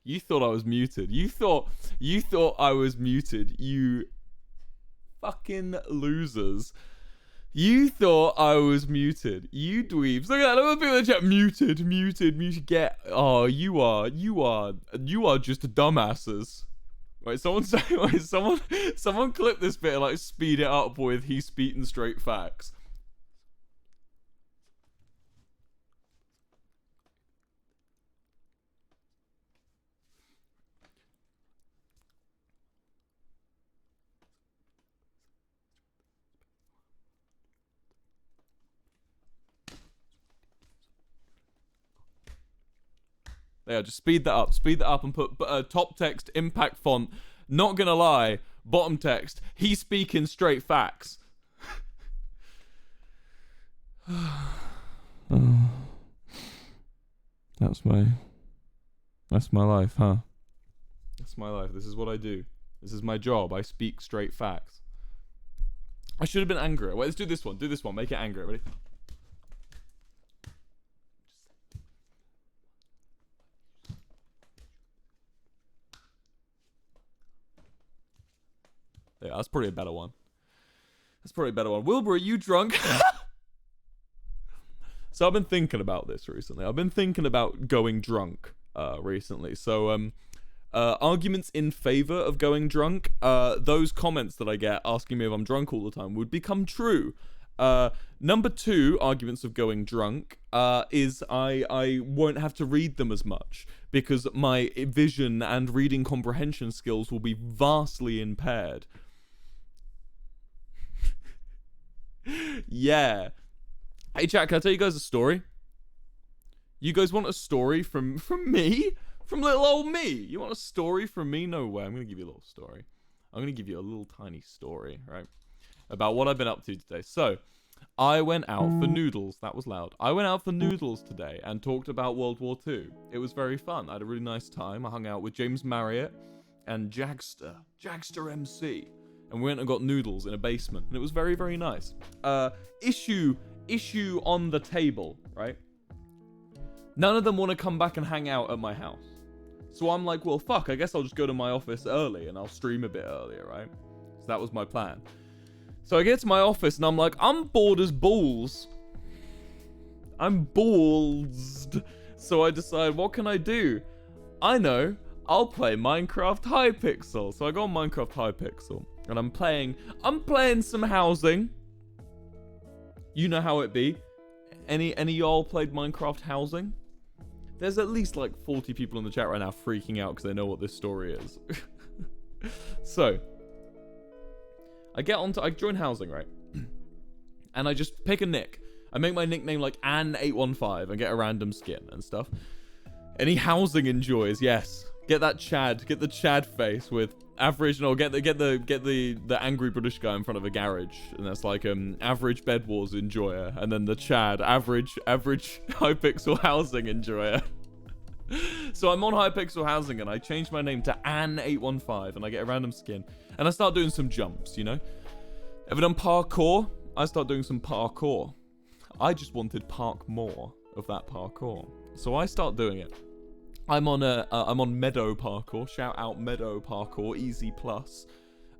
You thought I was muted. You thought I was muted. You fucking losers. You thought I was muted. You dweebs. Look at that. Look at the people in the chat. Muted. Get. Oh, you are just dumbasses. Wait, someone say. Wait, someone clip this bit and like speed it up with he's speaking straight facts. Yeah, just speed that up and put top text, impact font. Not gonna lie, bottom text, he's speaking straight facts. That's my life, huh? That's my life. This is what I do. This is my job. I speak straight facts. I should have been angrier. Wait, let's do this one. Do this one. Make it angrier. Ready? Yeah, that's probably a better one. Wilbur, are you drunk? So I've been thinking about this recently. I've been thinking about going drunk recently. So arguments in favor of going drunk, those comments that I get asking me if I'm drunk all the time would become true. Number 2 arguments of going drunk is I won't have to read them as much because my vision and reading comprehension skills will be vastly impaired. Yeah. Hey chat, can I tell you guys a story? You guys want a story from me? From little old me? You want a story from me? No way. I'm gonna give you a little story. I'm gonna give you a little tiny story, right? About what I've been up to today. So, I went out for noodles. That was loud. I went out for noodles today and talked about World War II. It was very fun. I had a really nice time. I hung out with James Marriott and Jagster MC. And we went and got noodles in a basement. And it was very, very nice. Issue on the table, right? None of them want to come back and hang out at my house. So I'm like, well, fuck, I guess I'll just go to my office early and I'll stream a bit earlier, right? So that was my plan. So I get to my office and I'm like, I'm bored as balls. I'm ballsed. So I decide, what can I do? I know, I'll play Minecraft Hypixel. So I go on Minecraft Hypixel and I'm playing some housing. You know how it be. Any y'all played Minecraft housing? There's at least like 40 people in the chat right now freaking out because they know what this story is. So, I join housing, right? And I just pick a nick. I make my nickname like An815 and get a random skin and stuff. Any housing enjoys, yes. Get the Chad face with average, no, get the angry British guy in front of a garage, and that's like average Bed Wars enjoyer, and then the Chad, average Hypixel housing enjoyer. So I'm on Hypixel housing and I change my name to An815 and I get a random skin and I start doing some jumps, you know? Ever done parkour? I start doing some parkour. I just wanted park more of that parkour. So I start doing it. I'm on Meadow Parkour. Shout out Meadow Parkour, easy plus.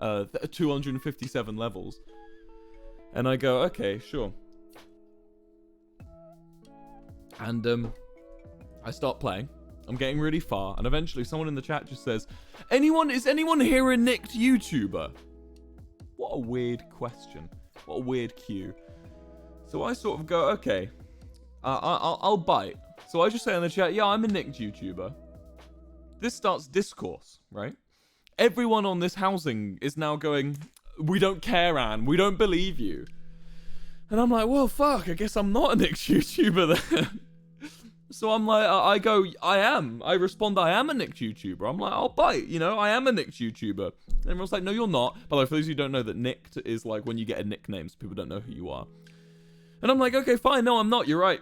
257 levels. And I go, okay, sure. And I start playing. I'm getting really far, and eventually someone in the chat just says, is anyone here a nicked YouTuber? What a weird question. What a weird cue. So I sort of go, okay, I'll bite. So I just say in the chat, yeah, I'm a nicked YouTuber. This starts discourse, right? Everyone on this housing is now going, we don't care, Anne. We don't believe you. And I'm like, well, fuck, I guess I'm not a nicked YouTuber then. So I'm like, I go, I am. I respond, I am a nicked YouTuber. I'm like, I'll bite, you know, I am a nicked YouTuber. And everyone's like, no, you're not. But like, for those of you who don't know, that nicked is like when you get a nickname, so people don't know who you are. And I'm like, okay, fine, no, I'm not, you're right.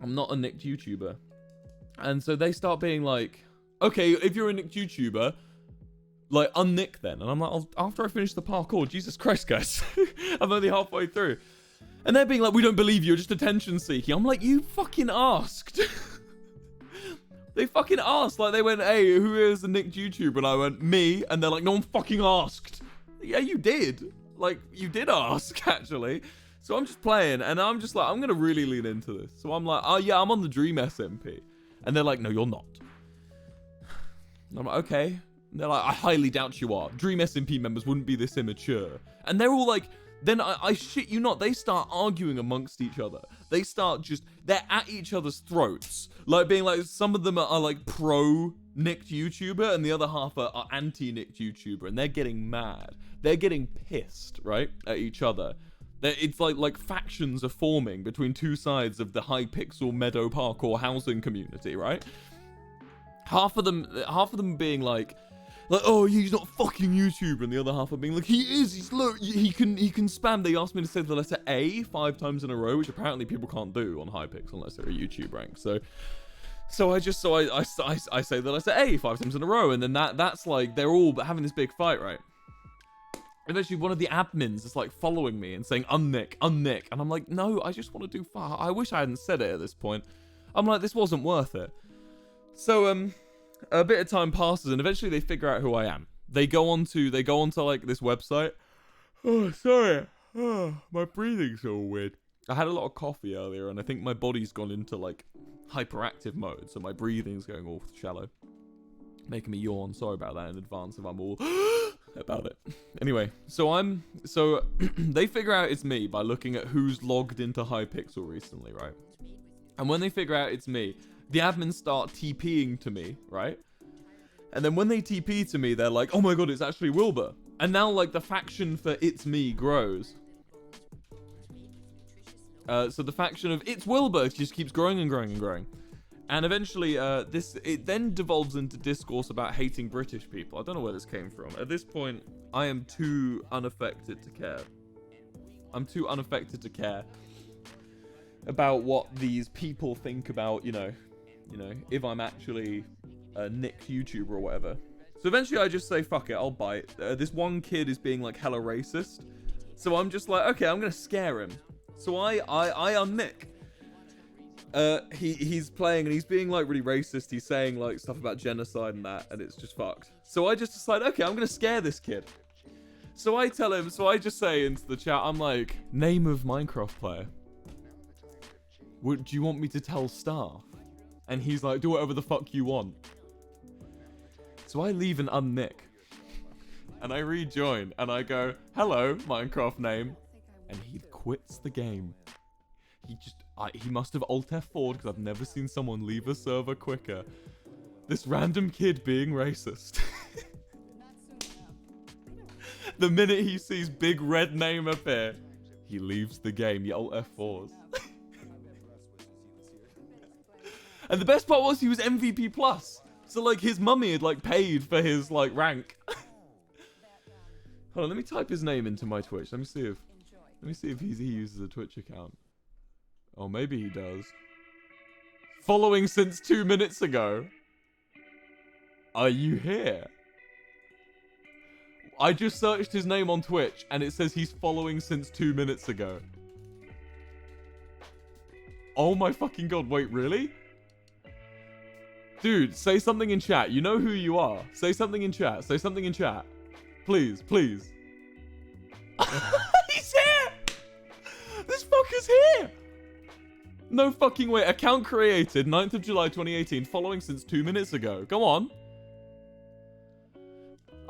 I'm not a nicked YouTuber. And so they start being like, okay, if you're a nicked YouTuber, like, unnick then. And I'm like, after I finish the parkour, Jesus Christ, guys. I'm only halfway through. And they're being like, we don't believe you, you're just attention seeking. I'm like, you fucking asked. They fucking asked. Like, they went, hey, who is a nicked YouTuber? And I went, me. And they're like, no one fucking asked. Yeah, you did. Like, you did ask, actually. So I'm just playing, and I'm just like, I'm going to really lean into this. So I'm like, oh, yeah, I'm on the Dream SMP. And they're like, no, you're not. And I'm like, okay. And they're like, I highly doubt you are. Dream SMP members wouldn't be this immature. And they're all like, then I shit you not, they start arguing amongst each other. They start just, they're at each other's throats. Like being like, some of them are like pro-nicked YouTuber and the other half are anti-nicked YouTuber. And they're getting mad. They're getting pissed, right, at each other. It's like factions are forming between two sides of the Hypixel Meadow Parkour housing community, right? Half of them being like, oh, he's not a fucking YouTuber, and the other half are being like, he is. He's look, he can spam. They asked me to say the letter A 5 times in a row, which apparently people can't do on Hypixel unless they're a YouTube rank. So I say the letter A 5 times in a row, and then that's like they're all having this big fight, right? Eventually, one of the admins is like following me and saying, unnick, and I'm like, no, I just want to do far. I wish I hadn't said it at this point. I'm like, this wasn't worth it. So a bit of time passes, and eventually they figure out who I am. They go onto like this website. Oh, sorry. Oh, my breathing's so weird. I had a lot of coffee earlier, and I think my body's gone into like hyperactive mode, so my breathing's going all shallow, making me yawn. Sorry about that in advance if I'm all about it. Anyway, so they figure out it's me by looking at who's logged into Hypixel recently, right? And when they figure out it's me, the admins start TPing to me, right? And then when they TP to me, they're like, oh my god, it's actually Wilbur. And now, like, the faction for It's Me grows. So the faction of It's Wilbur just keeps growing and growing and growing. And eventually, it then devolves into discourse about hating British people. I don't know where this came from. At this point, I am too unaffected to care. I'm too unaffected to care about what these people think about, you know, if I'm actually a nicked YouTuber or whatever. So eventually I just say, fuck it, I'll bite. This one kid is being like hella racist. So I'm just like, okay, I'm gonna scare him. So I unnick. He's playing and he's being like really racist. He's saying like stuff about genocide and that, and it's just fucked. So I just decide, okay, I'm gonna scare this kid. So I tell him, so I just say into the chat, I'm like, name of Minecraft player. Do you want me to tell Star? And he's like, do whatever the fuck you want. So I leave an unnick. And I rejoin. And I go, hello, Minecraft name. And he quits the game. He must have Alt F4'd because I've never seen someone leave a server quicker. This random kid being racist. The minute he sees big red name appear, he leaves the game. He Alt F4's. And the best part was he was MVP plus. So like his mummy had like paid for his like rank. Hold on, let me type his name into my Twitch. Let me see if he uses a Twitch account. Oh, maybe he does. Following since 2 minutes ago. Are you here? I just searched his name on Twitch and it says he's following since 2 minutes ago. Oh my fucking god, wait, really? Dude, say something in chat. You know who you are. Say something in chat. Say something in chat. Please, please. He's here! This fucker's here! No fucking way. Account created 9th of July 2018. Following since 2 minutes ago. Go on.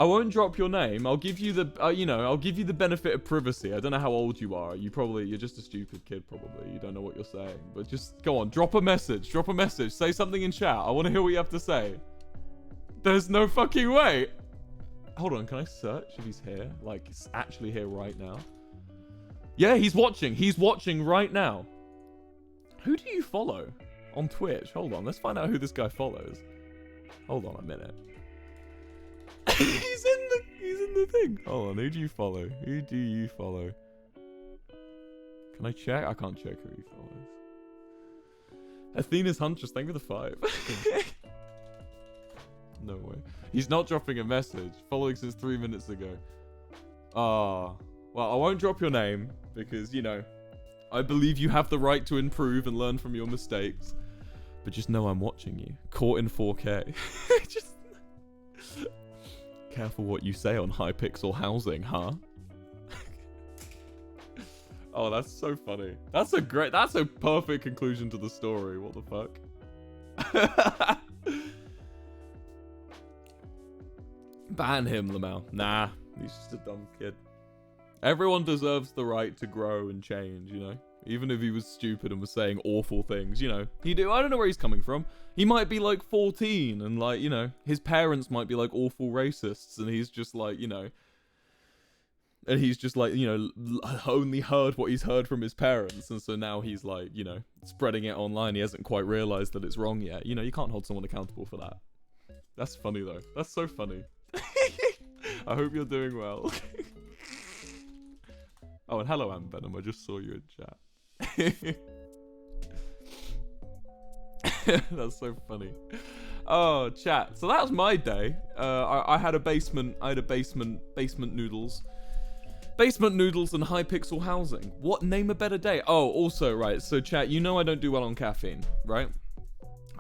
I won't drop your name. I'll give you the, I'll give you the benefit of privacy. I don't know how old you are. You're just a stupid kid, probably. You don't know what you're saying. But just go on, drop a message. Drop a message. Say something in chat. I want to hear what you have to say. There's no fucking way. Hold on, can I search if he's here? Like, he's actually here right now. Yeah, he's watching. He's watching right now. Who do you follow on Twitch? Hold on, let's find out who this guy follows. Hold on a minute. he's in the thing. Hold on, who do you follow? Who do you follow? Can I check? I can't check who he follows. Athena's Huntress, thank you for the 5. No way. He's not dropping a message. Following since 3 minutes ago. Well, I won't drop your name because, I believe you have the right to improve and learn from your mistakes. But just know I'm watching you. Caught in 4K. Just careful what you say on Hypixel housing, huh? Oh, that's so funny. That's a perfect conclusion to the story. What the fuck? Ban him, Lamau. Nah, he's just a dumb kid. Everyone deserves the right to grow and change, Even if he was stupid and was saying awful things, I don't know where he's coming from. He might be like 14 and like, his parents might be like awful racists and he's just like, and he's just like, only heard what he's heard from his parents. And so now he's like, spreading it online. He hasn't quite realized that it's wrong yet. You can't hold someone accountable for that. That's funny though. That's so funny. I hope you're doing well. Oh, and hello, Venom. I just saw you in chat. That's so funny. Oh, chat. So that was my day. I had a basement. Basement noodles. Basement noodles and Hypixel housing. What? Name a better day. Oh, also, right. So, chat, I don't do well on caffeine, right?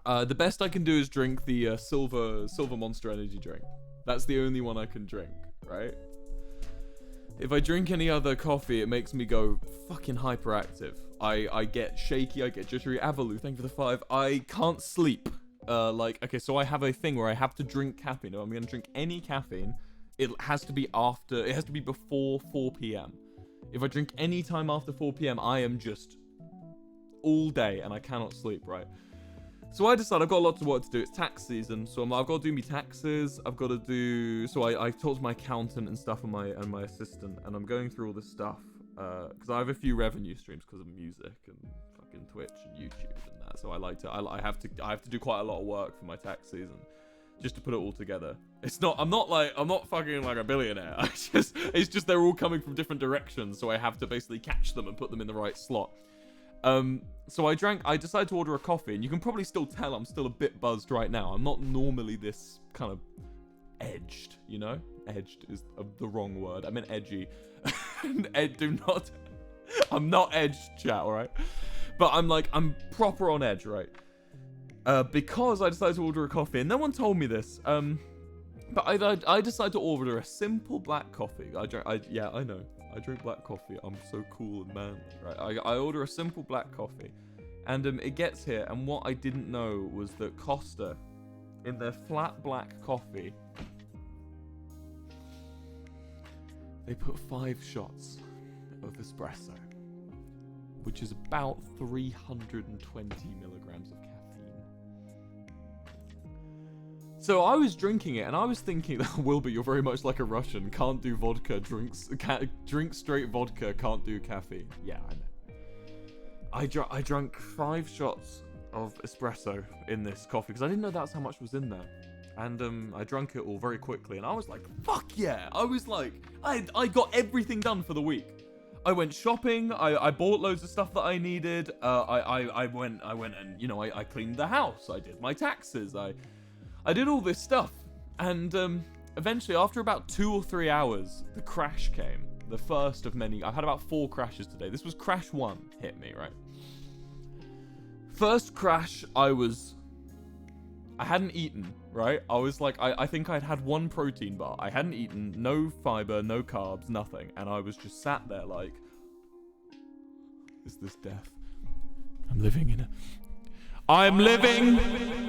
The best I can do is drink the Silver Monster energy drink. That's the only one I can drink, right? If I drink any other coffee, it makes me go fucking hyperactive. I get shaky, I get jittery. Avalu, thank you for the 5. I can't sleep. Okay, so I have a thing where I have to drink caffeine. If I'm going to drink any caffeine, it has to be before 4 p.m. If I drink any time after 4 p.m., I am just all day and I cannot sleep, right? So I decided I've got lots of work to do. It's tax season, so I've got to do my taxes. I've got to do. So I talked to my accountant and stuff and my assistant, and I'm going through all this stuff because I have a few revenue streams because of music and fucking Twitch and YouTube and that. So I have to do quite a lot of work for my tax season just to put it all together. I'm not fucking like a billionaire. It's just they're all coming from different directions, so I have to basically catch them and put them in the right slot. So I decided to order a coffee, and you can probably still tell I'm still a bit buzzed right now. I'm not normally this kind of edged, Edged is the wrong word. I meant edgy. I'm not edged, chat, alright? But I'm proper on edge, right? Because I decided to order a coffee, and no one told me this. But I decided to order a simple black coffee. I know. I drink black coffee. I'm so cool and manly, right? I order a simple black coffee, and it gets here, and what I didn't know was that Costa, in their flat black coffee, they put 5 shots of espresso, which is about 320 milligrams of caffeine. So I was drinking it, and I was thinking, Wilbur, you're very much like a Russian. Can't do vodka, drink straight vodka, can't do caffeine. Yeah, I know. I drank 5 shots of espresso in this coffee, because I didn't know that's how much was in there. And I drank it all very quickly, and I was like, fuck yeah! I was like, I got everything done for the week. I went shopping, I bought loads of stuff that I needed, I went and, I cleaned the house, I did my taxes, I did all this stuff, and eventually, after about 2 or 3 hours, the crash came. The first of many. I've had about 4 crashes today. This was crash 1 hit me, right? First crash, I hadn't eaten, right? I was like, I think I'd had 1 protein bar. I hadn't eaten, no fiber, no carbs, nothing. And I was just sat there like, is this death? I'm living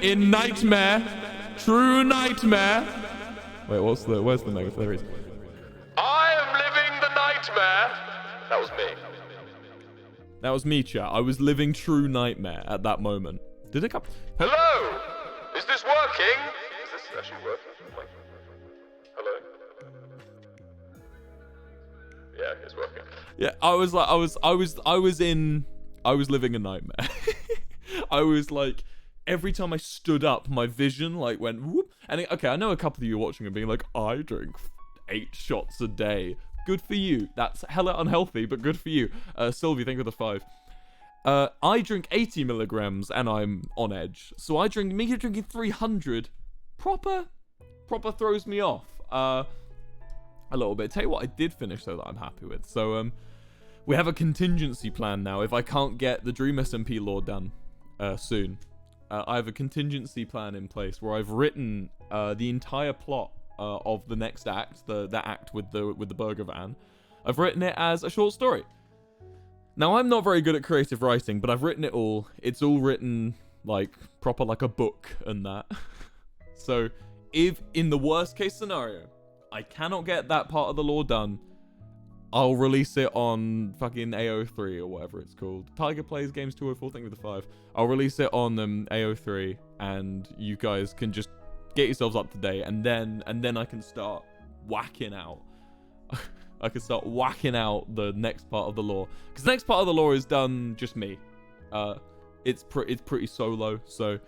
in nightmare, true nightmare. Wait, where's the mega? There it is. I am living the nightmare. That was me. That was me, chat. I was living true nightmare at that moment. Did it come? Hello? Is this working? Is this actually working? Like, hello? Yeah, it's working. Yeah, I was living a nightmare. I was like, every time I stood up, my vision like went whoop. And okay, I know a couple of you watching and being like, I drink 8 shots a day. Good for you. That's hella unhealthy, but good for you. Sylvie, thank you for the 5. I drink 80 milligrams and I'm on edge. So me drinking 300 proper throws me off. A little bit. Tell you what I did finish though that I'm happy with. So we have a contingency plan now. If I can't get the Dream SMP lore done soon, I have a contingency plan in place where I've written the entire plot of the next act, that act with the burger van. I've written it as a short story. Now I'm not very good at creative writing, but I've written it all. It's all written like proper like a book and that. So if in the worst case scenario I cannot get that part of the lore done, I'll release it on fucking AO3 or whatever it's called. Tiger Plays Games 204, thank you for the 5. I'll release it on AO3 and you guys can just get yourselves up to date and then I can start whacking out. I can start whacking out the next part of the lore. Because the next part of the lore is done just me. It's pretty solo, so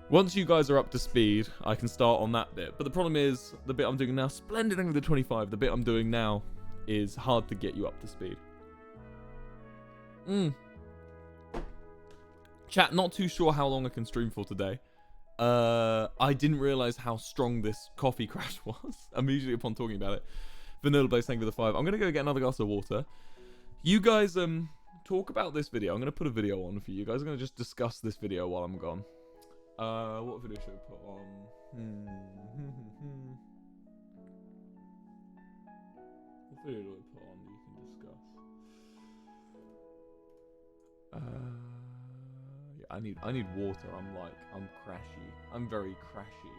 once you guys are up to speed, I can start on that bit. But the problem is, the bit I'm doing now, splendid over the 25, the bit I'm doing now is hard to get you up to speed. Chat, not too sure how long I can stream for today. I didn't realize how strong this coffee crash was immediately upon talking about it. Vanilla Blaze, thank you for the 5. I'm gonna go get another glass of water. You guys talk about this video. I'm gonna put a video on for you. You guys are gonna just discuss this video while I'm gone. What video should I put on? What video do I put on that you can discuss? Yeah, I need water. I'm crashy. I'm very crashy.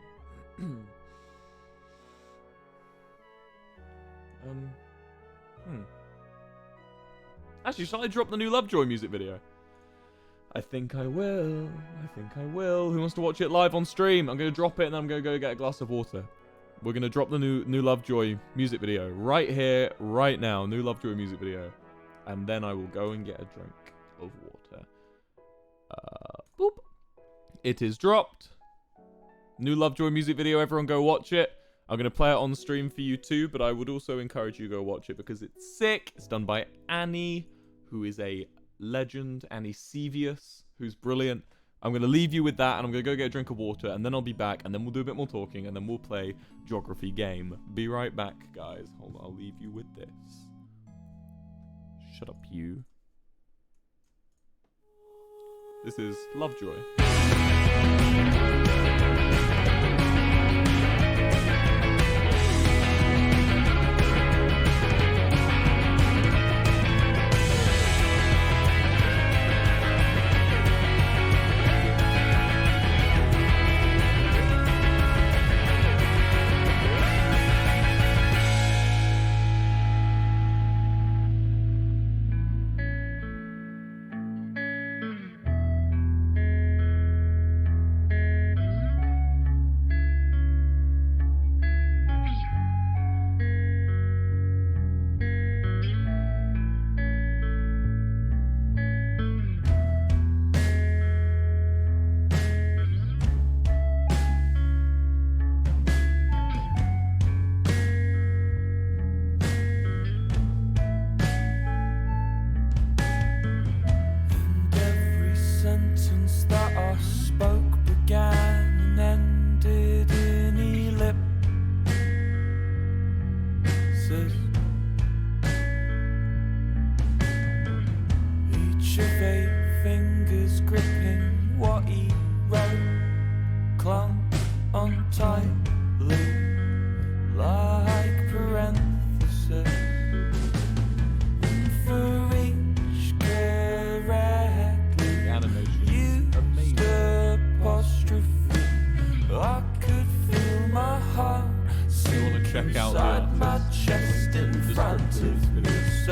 Actually, shall I drop the new Lovejoy music video? I think I will. Who wants to watch it live on stream? I'm going to drop it and I'm going to go get a glass of water. We're going to drop the new Lovejoy music video right here, right now. New Lovejoy music video. And then I will go and get a drink of water. Boop. It is dropped. New Lovejoy music video. Everyone go watch it. I'm going to play it on stream for you too, but I would also encourage you to go watch it because it's sick. It's done by Annie, who is a legend. Annie Sevius, who's brilliant. I'm going to leave you with that, and I'm going to go get a drink of water, and then I'll be back, and then we'll do a bit more talking, and then we'll play Geography Game. Be right back, guys. Hold on, I'll leave you with this. Shut up, you. This is Lovejoy.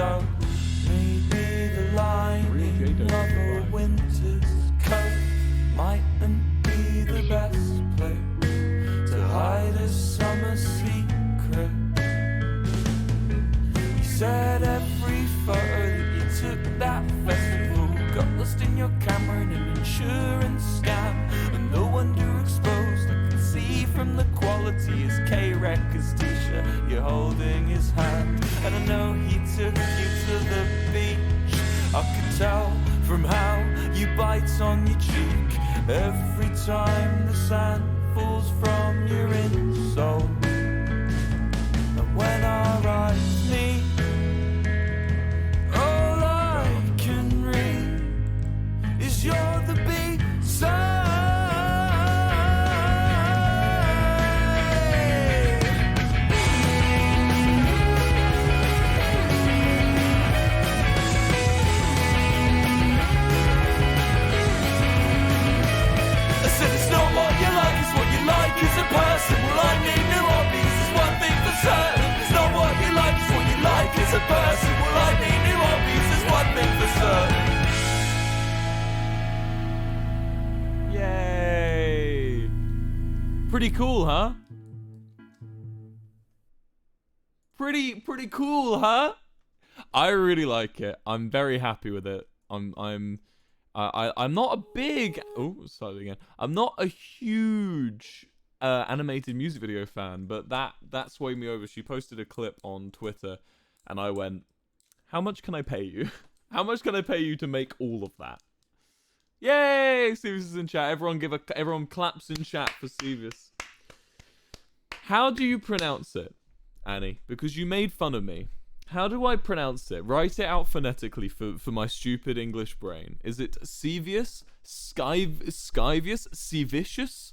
so maybe the lining of a winter's coat mightn't be the best place to hide a summer secret. You said every photo that you took that festival got lost in your camera in an insurance scam, and no wonder exposed. I can see from the quality his K-Records t-shirt, you're holding his hand, and I know he took you to the beach. I could tell from how you bite on your cheek every time the sand falls from your insole. And when our eyes meet, all I can read is you're the B-side. It's not what you like, it's what you like as a person. Well, I need new hobbies, is one thing for certain. It's not what you like, it's what you like as a person. Well, I need new hobbies, is one thing for certain. Yay! Pretty cool, huh? Pretty cool, huh? I really like it. I'm very happy with it. I'm not a big... Oh, sorry again. I'm not a huge animated music video fan, but that swayed me over. She posted a clip on Twitter, and I went, how much can I pay you? How much can I pay you to make all of that? Yay! Sevius is in chat. Everyone claps in chat for Sevius. How do you pronounce it, Annie? Because you made fun of me. How do I pronounce it? Write it out phonetically for my stupid English brain. Is it Sevius? Skyvius? Sevicious?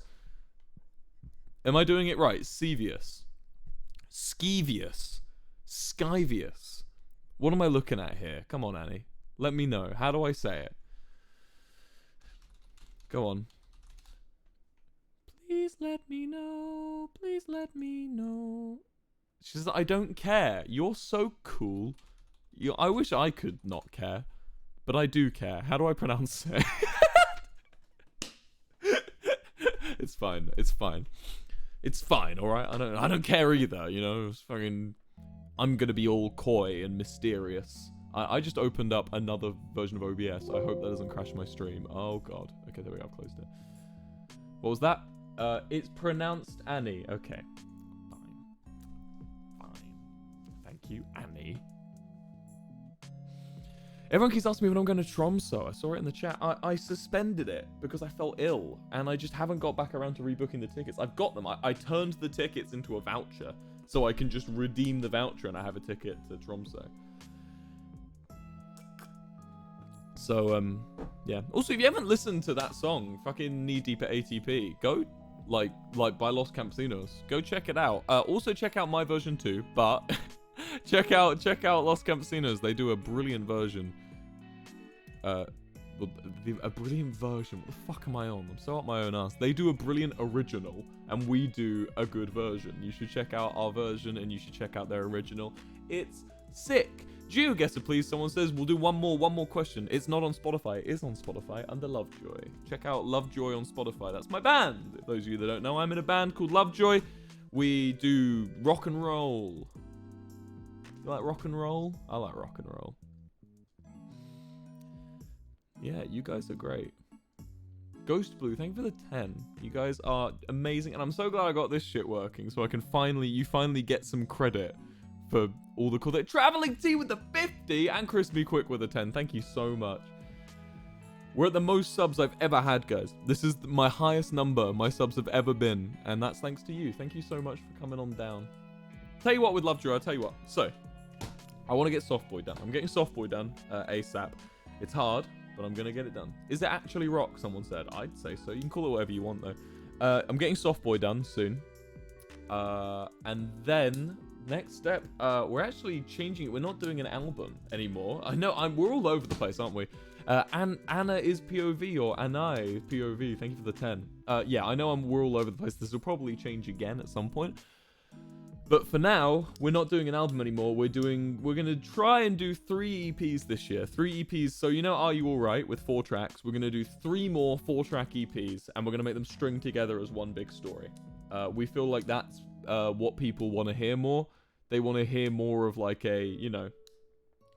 Am I doing it right? Sevius. Skevius. Skyvius. What am I looking at here? Come on, Annie. Let me know. How do I say it? Go on. Please let me know. Please let me know. She says, I don't care. You're so cool. I wish I could not care, but I do care. How do I pronounce it? It's fine. It's fine. It's fine. All right. I don't care either. You know, it's fucking. I'm gonna be all coy and mysterious. I just opened up another version of OBS. I hope that doesn't crash my stream. Oh god. Okay, there we go. I've closed it. What was that? It's pronounced Annie. Okay. Thank you, Annie. Everyone keeps asking me when I'm going to Tromsø. I saw it in the chat. I suspended it because I felt ill, and I just haven't got back around to rebooking the tickets. I've got them. I turned the tickets into a voucher, so I can just redeem the voucher and I have a ticket to Tromsø. So, yeah. Also, if you haven't listened to that song, fucking Knee Deep at ATP, go, like by Los Campesinos. Go check it out. Also, check out my version too, but check out Los Campesinos. They do a brilliant version. A brilliant version. What the fuck am I on? I'm so up my own ass. They do a brilliant original, and we do a good version. You should check out our version, and you should check out their original. It's sick. GeoGuessr, please. Someone says we'll do one more question. It's not on Spotify. It is on Spotify under Lovejoy. Check out Lovejoy on Spotify. That's my band. If those of you that don't know, I'm in a band called Lovejoy. We do rock and roll. You like rock and roll? I like rock and roll. Yeah, you guys are great. Ghost Blue, thank you for the 10. You guys are amazing, and I'm so glad I got this shit working, so I can you finally get some credit for all the cool... Traveling T with the 50 and Crispy Quick with the 10. Thank you so much. We're at the most subs I've ever had, guys. This is my highest number my subs have ever been, and that's thanks to you. Thank you so much for coming on down. Tell you what with Lovejoy, I'll tell you what. So, I want to get Softboy done. I'm getting Softboy done ASAP. It's hard, but I'm going to get it done. Is it actually rock, someone said? I'd say so. You can call it whatever you want, though. I'm getting Softboy done soon. And then... next step, we're actually changing it. We're not doing an album anymore. I know, we're all over the place, aren't we? Anna is POV, or Anai POV. Thank you for the 10. Yeah, I know we're all over the place. This will probably change again at some point. But for now, we're not doing an album anymore. We're gonna try and do 3 EPs this year. 3 EPs. So you know, Are You Alright with 4 tracks? We're gonna do 3 more 4-track EPs, and we're gonna make them string together as one big story. We feel like that's what people want to hear more. They want to hear more of like a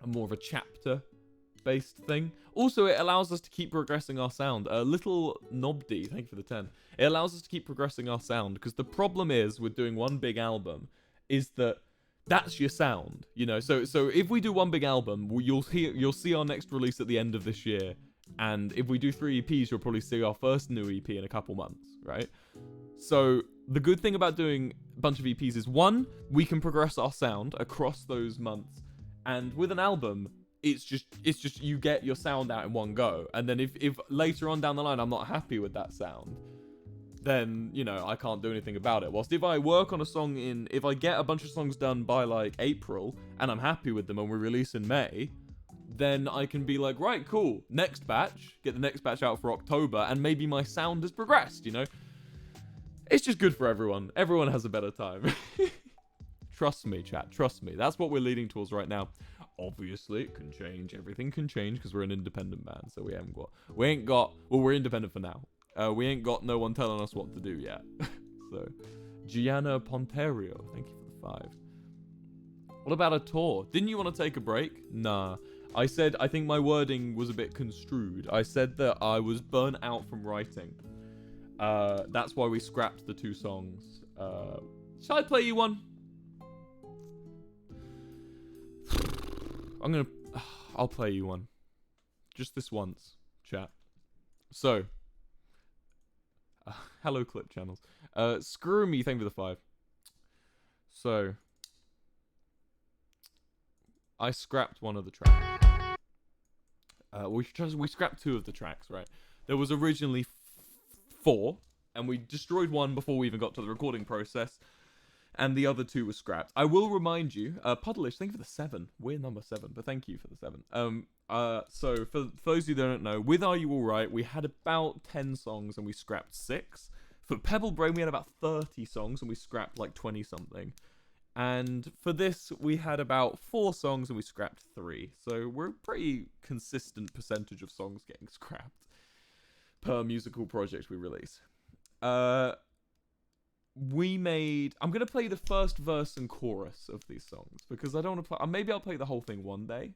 more of a chapter-based thing. Also, it allows us to keep progressing our sound. Little Nobdy, thank you for the 10. It allows us to keep progressing our sound, because the problem is with doing one big album is that that's your sound, you know. So if we do one big album, you'll see our next release at the end of this year, and if we do 3 EPs, you'll probably see our first new EP in a couple months, right? So the good thing about doing a bunch of EPs is, one, we can progress our sound across those months, and with an album, it's just you get your sound out in one go, and then if later on down the line I'm not happy with that sound, then, you know, I can't do anything about it. Whilst if I work on a song if I get a bunch of songs done by like April and I'm happy with them and we release in May, then I can be like, right, cool, next batch, get the next batch out for October, and maybe my sound has progressed, you know? It's just good for everyone. Everyone has a better time. Trust me, chat, trust me. That's what we're leading towards right now. Obviously, it can change. Everything can change because we're an independent band, so we're independent for now. We ain't got no one telling us what to do yet. So, Gianna Ponterio, thank you for the 5. What about a tour? Didn't you want to take a break? Nah. I think my wording was a bit construed. I said that I was burnt out from writing. That's why we scrapped the 2 songs. Shall I play you one? I'll play you one. Just this once, chat. So, hello clip channels. Screw me, thank you for the 5. So, I scrapped one of the tracks. We scrapped 2 of the tracks, right? There was originally 4, and we destroyed one before we even got to the recording process, and the other 2 were scrapped. I will remind you, Puddleish, thank you for the 7. We're number 7, but thank you for the 7. So for those of you that don't know, with Are You Alright, we had about 10 songs and we scrapped 6. For Pebble Brain, we had about 30 songs and we scrapped like 20 something. And for this, we had about 4 songs and we scrapped 3. So we're a pretty consistent percentage of songs getting scrapped per musical project we release. I'm going to play the first verse and chorus of these songs, because I don't want to play, maybe I'll play the whole thing one day.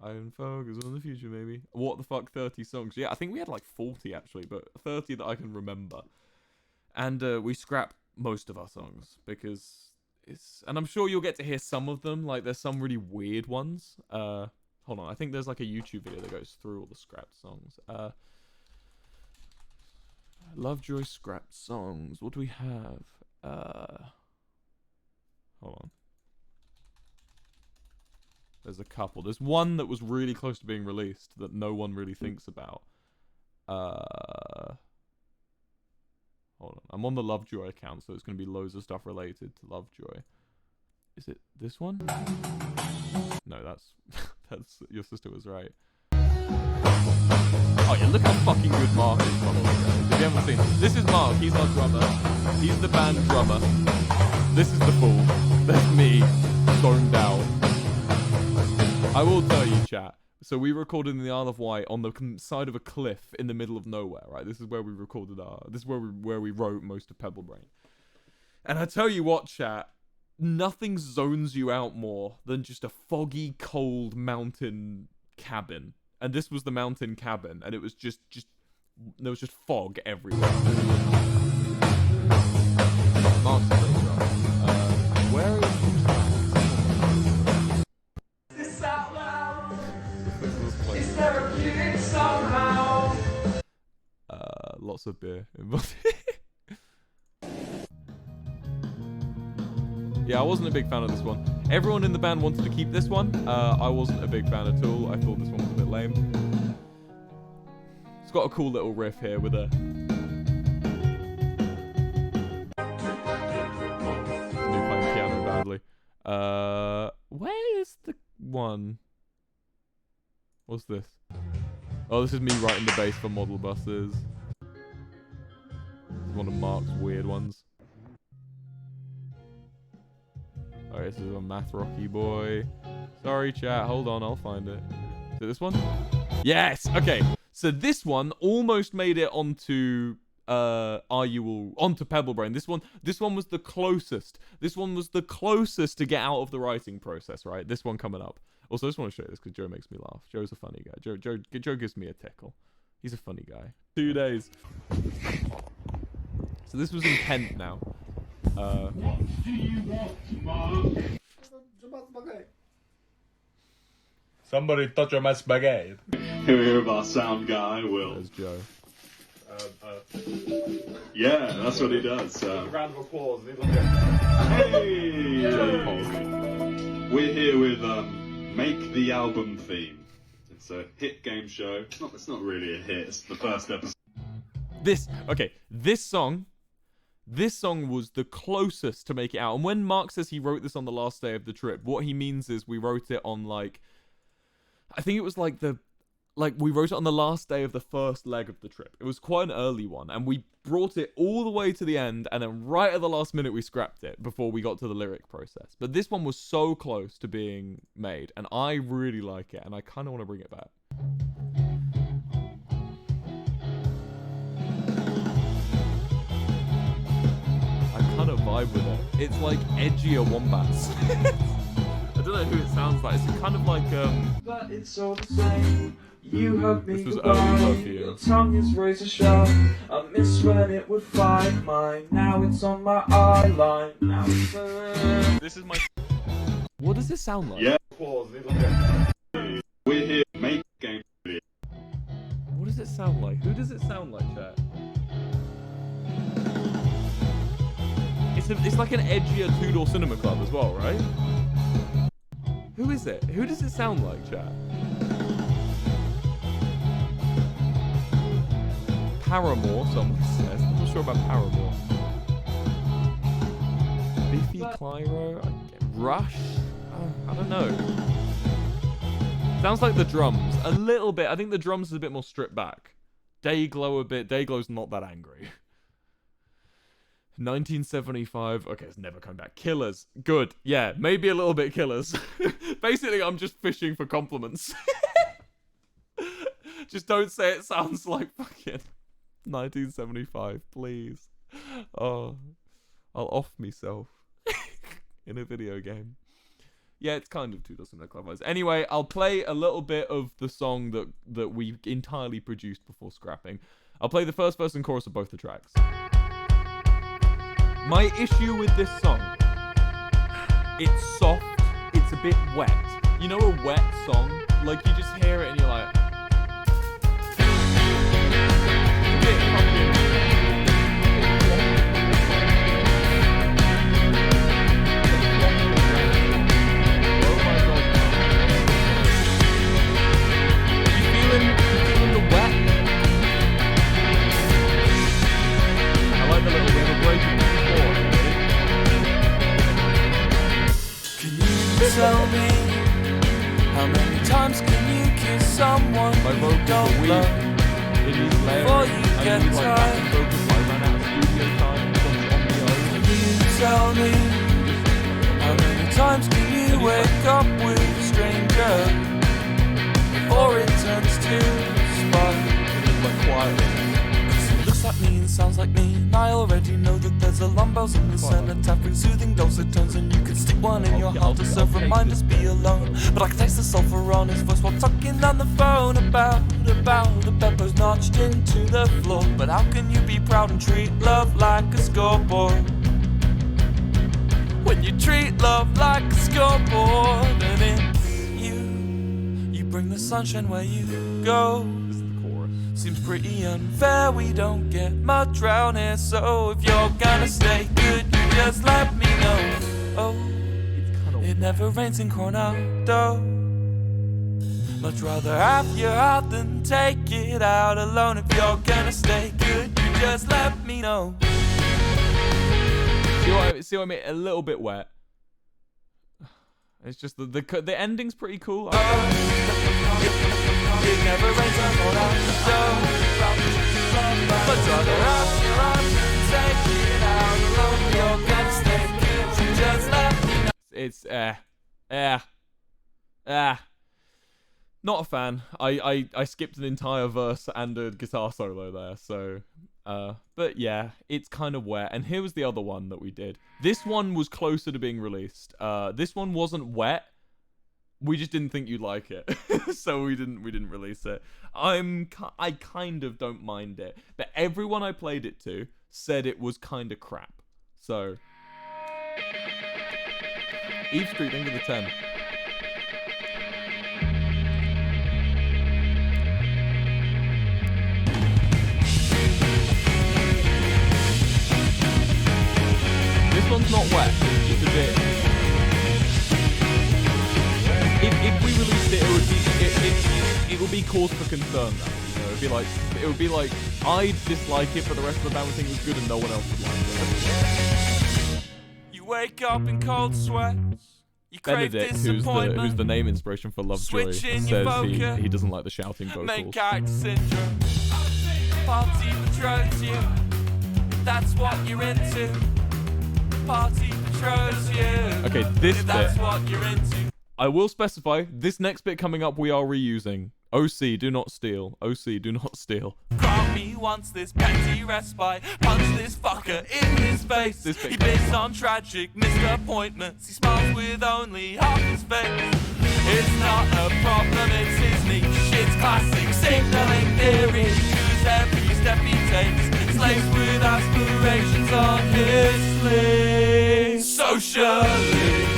I'm focused on the future, maybe. What the fuck, 30 songs? Yeah, I think we had like 40 actually, but 30 that I can remember. And we scrapped most of our songs, because and I'm sure you'll get to hear some of them, like there's some really weird ones. Hold on, I think there's like a YouTube video that goes through all the scrapped songs. Lovejoy scrapped songs. What do we have? Hold on. There's a couple. There's one that was really close to being released that no one really thinks about. Hold on. I'm on the Lovejoy account, so it's going to be loads of stuff related to Lovejoy. Is it this one? No, that's your sister was right. Oh yeah, look how fucking good Mark is, by the way, guys. If you haven't seen it, this is Mark, he's our drummer. He's the band drummer. This is the fool. There's me, stoned out. I will tell you, chat. So we recorded in the Isle of Wight on the side of a cliff in the middle of nowhere, right? This is where we recorded this is where we wrote most of Pebble Brain. And I tell you what, chat, nothing zones you out more than just a foggy, cold mountain cabin. And this was the mountain cabin, and it was just there was just fog everywhere. Where is this out loud? It's therapeutic somehow. Lots of beer. Yeah, I wasn't a big fan of this one. Everyone in the band wanted to keep this one. I wasn't a big fan at all. I thought this one was a bit lame. It's got a cool little riff here with a... Me playing piano badly. Where is the one? What's this? Oh, this is me writing the bass for Model Buses. This is one of Mark's weird ones. Alright, this is a Math Rocky Boy. Sorry, chat. Hold on, I'll find it. Is it this one? Yes! Okay. So this one almost made it onto onto Pebble Brain. This one was the closest. This one was the closest to get out of the writing process, right? This one coming up. Also, I just want to show you this because Joe makes me laugh. Joe's a funny guy. Joe gives me a tickle. He's a funny guy. 2 days. So this was in Kent now. Somebody touch my spaghetti. Hear of our sound guy, Will. There's Joe. Yeah, that's what he does. Round of applause. Hey! Joe Paul. We're here with Make the Album theme. It's a hit game show. It's not really a hit. It's the first episode. This song was the closest to make it out. And when Mark says he wrote this on the last day of the trip, what he means is we wrote it on I think it was we wrote it on the last day of the first leg of the trip. It was quite an early one, and we brought it all the way to the end, and then right at the last minute we scrapped it before we got to the lyric process. But this one was so close to being made, and I really like it, and I kind of want to bring it back. I kind of vibe with it. It's like edgier Wombats. I don't know who it sounds like. It's kind of like But it's all the same. You hug me This was goodbye. early love for you. Your tongue is razor sharp. I miss when it would find mine. Now it's on my eye line. Now it's this is my. What does this sound like? Yeah. We're here to make game. What does it sound like? Who does it sound like, chat? It's like an edgier two-door cinema club as well, right? Who is it? Who does it sound like, chat? Paramore, someone says. I'm not sure about Paramore. Biffy Clyro? Rush? I don't know. Sounds like the drums. A little bit. I think the drums is a bit more stripped back. Dayglow a bit. Dayglow's not that angry. 1975. Okay, it's never come back. Killers. Good. Yeah, maybe a little bit Killers. Basically, I'm just fishing for compliments. Just don't say it sounds like fucking 1975, please. Oh, I'll off myself in a video game. Yeah, it's kind of 2 dozen clever. Anyway, I'll play a little bit of the song that we entirely produced before scrapping. I'll play the first verse and chorus of both the tracks. My issue with this song, it's soft, it's a bit wet. You know a wet song? Like, you just hear it and you're like... Tell me, how many times can you kiss someone My you vocals don't are weak. love? It is layering. Before you I get need like tired. backing vocals, but I ran out of studio time. So I'm on my own. Can you tell me, how many times can you wake up with a stranger before it turns to spite? Just like quietly. It looks like me and sounds like me, and I already know that there's alarm bells in the cenotaph with soothing dulcet tones, and you could stick one in your heart to serve reminders, be alone. But I can taste the sulfur on his voice while talking on the phone about the peppers notched into the floor. But how can you be proud and treat love like a scoreboard when you treat love like a scoreboard? And it's you bring the sunshine where you go. This is the chorus. Seems pretty unfair, we don't get much round here. So if you're gonna stay good, you just let me know. Oh, It's kind of it never rains in Coronado. Much rather have your heart than take it out alone. If you're gonna stay good, you just let me know. See what I mean? A little bit wet. It's just the ending's pretty cool. It never rains in Coronado. Much rather have your heart than take it out alone. If you're gonna stay good, you just let me know. it's not a fan. I skipped an entire verse and a guitar solo there, so but yeah, it's kind of wet. And here was the other one that we did. This one was closer to being released. This one wasn't wet. We just didn't think you'd like it. So we didn't release it. I kind of don't mind it, but everyone I played it to said it was kind of crap. So Eve Street, thank you for the 10. This one's not wet. It's a bit. If we released it, it would be cause for concern. Though, you know, it would be like I'd dislike it, but the rest of the band would think it was good, and no one else would like it. You wake up in cold sweats. You crave Benedict, disappointment. who's the name inspiration for Lovejoy, Switching says your vocal. he doesn't like the shouting vocals. Make act syndrome. Party patrols you. That's what you're into. Party patrols you. Okay, this If that's bit. what you're into. I will specify, this next bit coming up we are reusing. OC, do not steal. OC, do not steal. Grant me once this petty respite. Punch this fucker in his face. This bit He bids on tragic missed appointments. He smiles with only half his face. It's not a problem, it's his niche. It's classic signaling theory. Use every step he takes. Slaves with aspirations on his sleeve. Socially.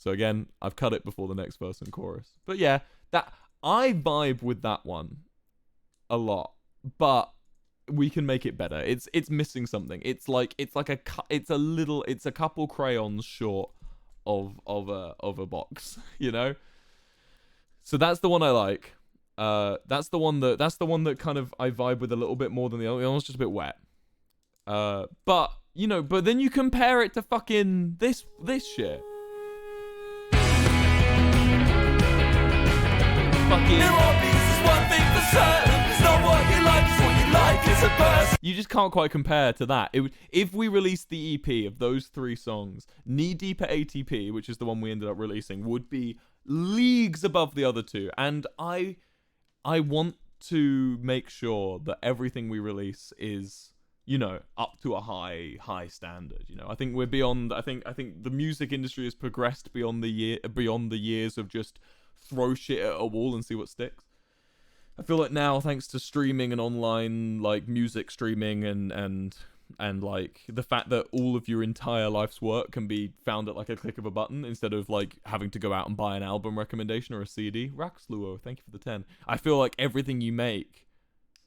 So again, I've cut it before the next verse and chorus. But yeah, that I vibe with that one a lot, but we can make it better. It's missing something. It's a couple crayons short of a box, you know? So that's the one I like. That's the one that kind of I vibe with a little bit more than the other. The other one's just a bit wet. But you know, but then you compare it to fucking this shit. You just can't quite compare to that. If we released the EP of those 3 songs, Knee Deep at ATP, which is the one we ended up releasing, would be leagues above the other 2. And I want to make sure that everything we release is, you know, up to a high standard. You know, I think we're beyond. I think the music industry has progressed beyond the years of just throw shit at a wall and see what sticks. I feel like now, thanks to streaming and online, like, music streaming and like the fact that all of your entire life's work can be found at like a click of a button instead of like having to go out and buy an album recommendation or a CD. Raxluo, thank you for the 10. I feel like everything you make,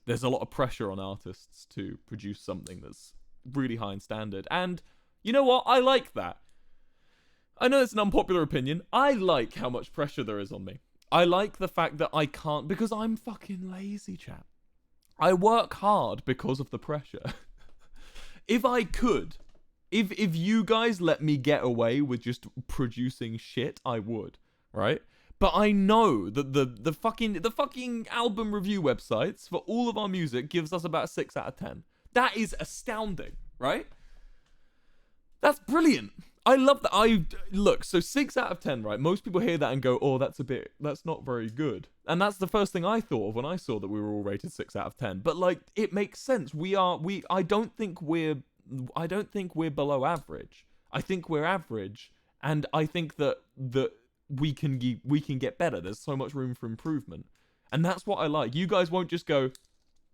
there's a lot of pressure on artists to produce something that's really high in standard. And you know what? I like that. I know it's an unpopular opinion. I like how much pressure there is on me. I like the fact that I can't, because I'm fucking lazy, chap. I work hard because of the pressure. If I could, if you guys let me get away with just producing shit, I would, right? But I know that the fucking album review websites for all of our music gives us about 6 out of 10. That is astounding, right? That's brilliant. I love that. Look, so 6 out of 10, right? Most people hear that and go, "Oh, that's not very good." And that's the first thing I thought of when I saw that we were all rated 6 out of 10. But like, it makes sense. I don't think we're below average. I think we're average, and I think that we can get better. There's so much room for improvement, and that's what I like. You guys won't just go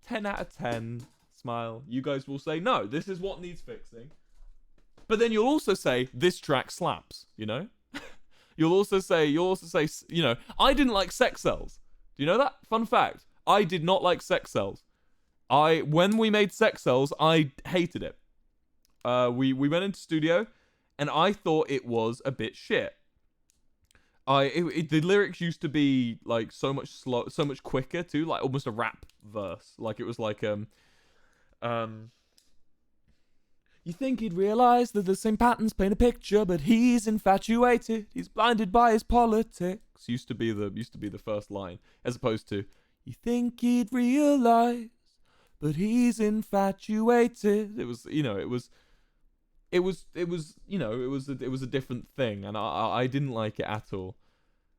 10 out of 10, smile. You guys will say, "No, this is what needs fixing." But then you'll also say, "This track slaps," you know? You'll also say, you know, I didn't like Sex Cells. Do you know that? Fun fact. I did not like Sex Cells. When we made Sex Cells, I hated it. We went into studio, and I thought it was a bit shit. The lyrics used to be like so much quicker too, like almost a rap verse. Like it was like you think he'd realize that the same patterns paint a picture, but he's infatuated. He's blinded by his politics. Used to be the first line, as opposed to you think he'd realize, but he's infatuated. It was, you know, it was it was, you know, it was a different thing, and I didn't like it at all.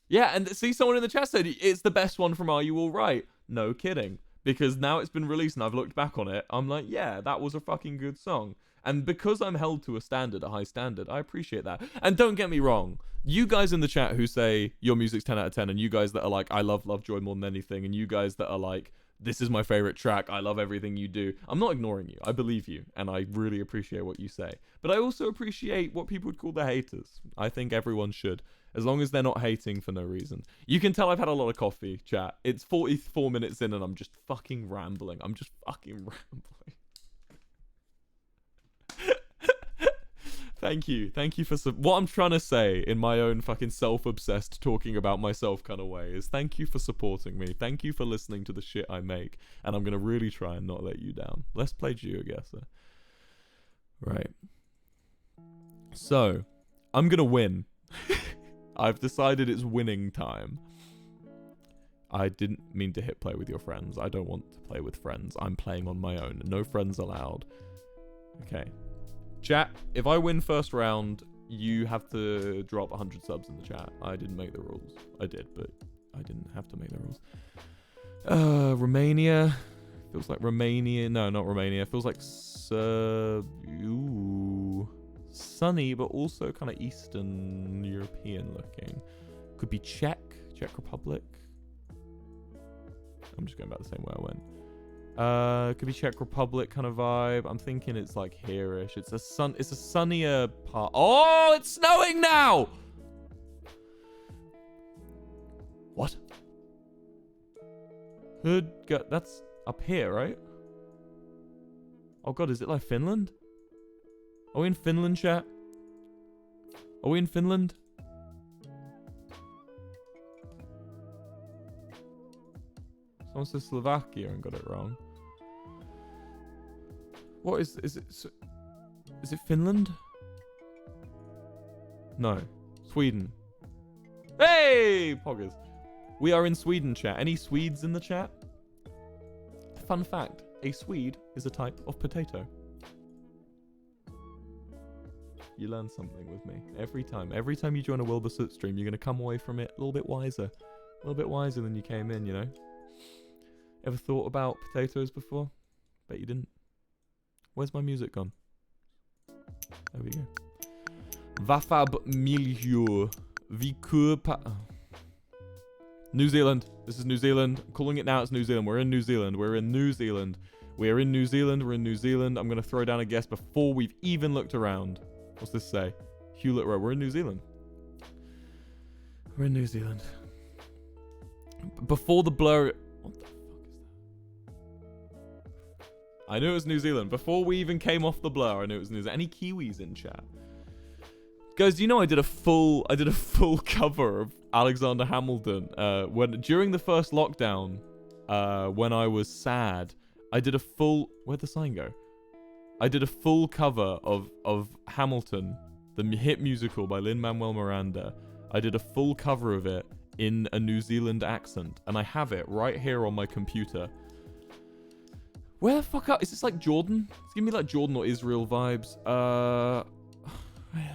Yeah, and see, someone in the chat said it's the best one from Are You All Right? No kidding. Because now it's been released and I've looked back on it, I'm like, yeah, that was a fucking good song. And because I'm held to a high standard, I appreciate that. And don't get me wrong, you guys in the chat who say your music's 10 out of 10, and you guys that are like, I love Lovejoy more than anything, and you guys that are like, this is my favorite track, I love everything you do. I'm not ignoring you. I believe you, and I really appreciate what you say. But I also appreciate what people would call the haters. I think everyone should, as long as they're not hating for no reason. You can tell I've had a lot of coffee, chat. It's 44 minutes in, and I'm just fucking rambling. I'm just fucking rambling. Thank you for what I'm trying to say in my own fucking self-obsessed talking about myself kind of way is thank you for supporting me. Thank you for listening to the shit I make, and I'm gonna really try and not let you down. Let's play GeoGuessr. Right. So, I'm gonna win. I've decided it's winning time. I didn't mean to hit play with your friends. I don't want to play with friends. I'm playing on my own. No friends allowed. Okay. Chat, if I win first round, you have to drop 100 subs in the chat. I didn't make the rules. I did, but I didn't have to make the rules. Romania. Feels like Romania. No, not Romania. Feels like ooh. Sunny, but also kind of Eastern European looking. Could be Czech Republic. I'm just going back the same way I went. Could be Czech Republic kind of vibe. I'm thinking it's like here-ish. It's a sunnier part. Oh, it's snowing now! What? That's up here, right? Oh god, is it like Finland? Are we in Finland, chat? Are we in Finland? Someone said Slovakia and got it wrong. What is it? Is it Finland? No. Sweden. Hey, poggers. We are in Sweden, chat. Any Swedes in the chat? Fun fact, a Swede is a type of potato. You learn something with me. Every time. Every time you join a Wilbur Soot stream, you're going to come away from it a little bit wiser. A little bit wiser than you came in, you know? Ever thought about potatoes before? Bet you didn't. Where's my music gone? There we go. Vafab Miljo. New Zealand. This is New Zealand. I'm calling it now. It's New Zealand. We're in New Zealand. We're in New Zealand. We're in New Zealand. We're in New Zealand. I'm going to throw down a guess before we've even looked around. What's this say? Hewlett Road. We're in New Zealand. We're in New Zealand. Before the blur... What the fuck is that? I knew it was New Zealand. Before we even came off the blur, I knew it was New Zealand. Any Kiwis in chat? Guys, do you know I did a full cover of Alexander Hamilton during the first lockdown, when I was sad. I did a full... Where'd the sign go? I did a full cover of Hamilton, the hit musical by Lin-Manuel Miranda. I did a full cover of it in a New Zealand accent, and I have it right here on my computer. Where the fuck up? Is this like Jordan? It's giving me like Jordan or Israel vibes.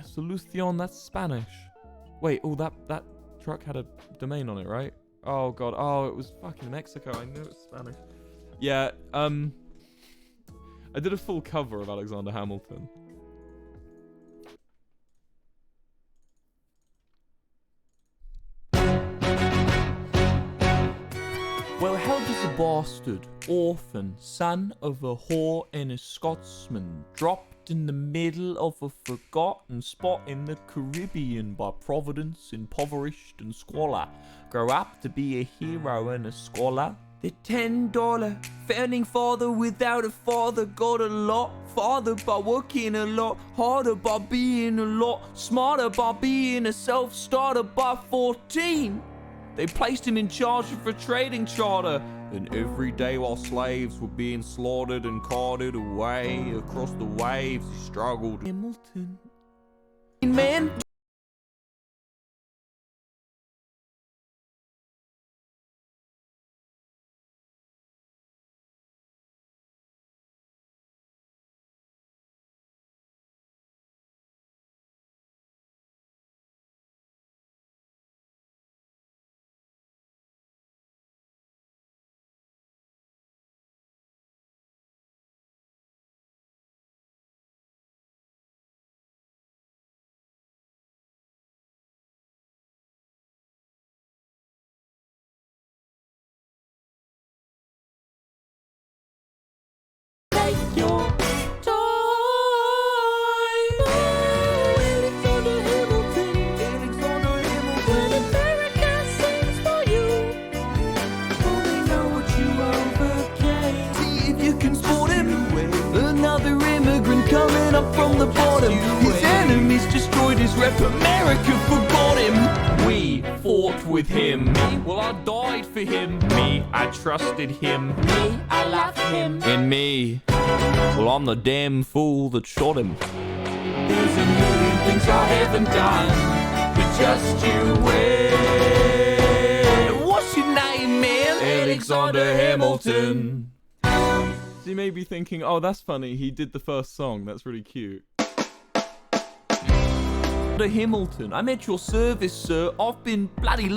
Solucion, that's Spanish. Wait, oh, that truck had a domain on it, right? Oh god, oh, it was fucking Mexico. I knew it was Spanish. Yeah, I did a full cover of Alexander Hamilton. Well, how does a bastard, orphan, son of a whore and a Scotsman, dropped in the middle of a forgotten spot in the Caribbean by Providence, impoverished and squalor, grow up to be a hero and a scholar? The $10 founding father without a father got a lot farther by working a lot harder, by being a lot smarter, by being a self-starter. By 14, they placed him in charge of a trading charter, and every day while slaves were being slaughtered and carted away across the waves, he struggled. Hamilton, man. him. His enemies destroyed his rep. America forgot him. We fought with him. Me, well, I died for him. Me, I trusted him. Me, I loved him. And me, well, I'm the damn fool that shot him. There's a million things I haven't done, but just you wait. What's your name, man? Alexander Hamilton. So you may be thinking, oh, that's funny. He did the first song. That's really cute. The Hamilton, I'm at your service, sir. I've been bloody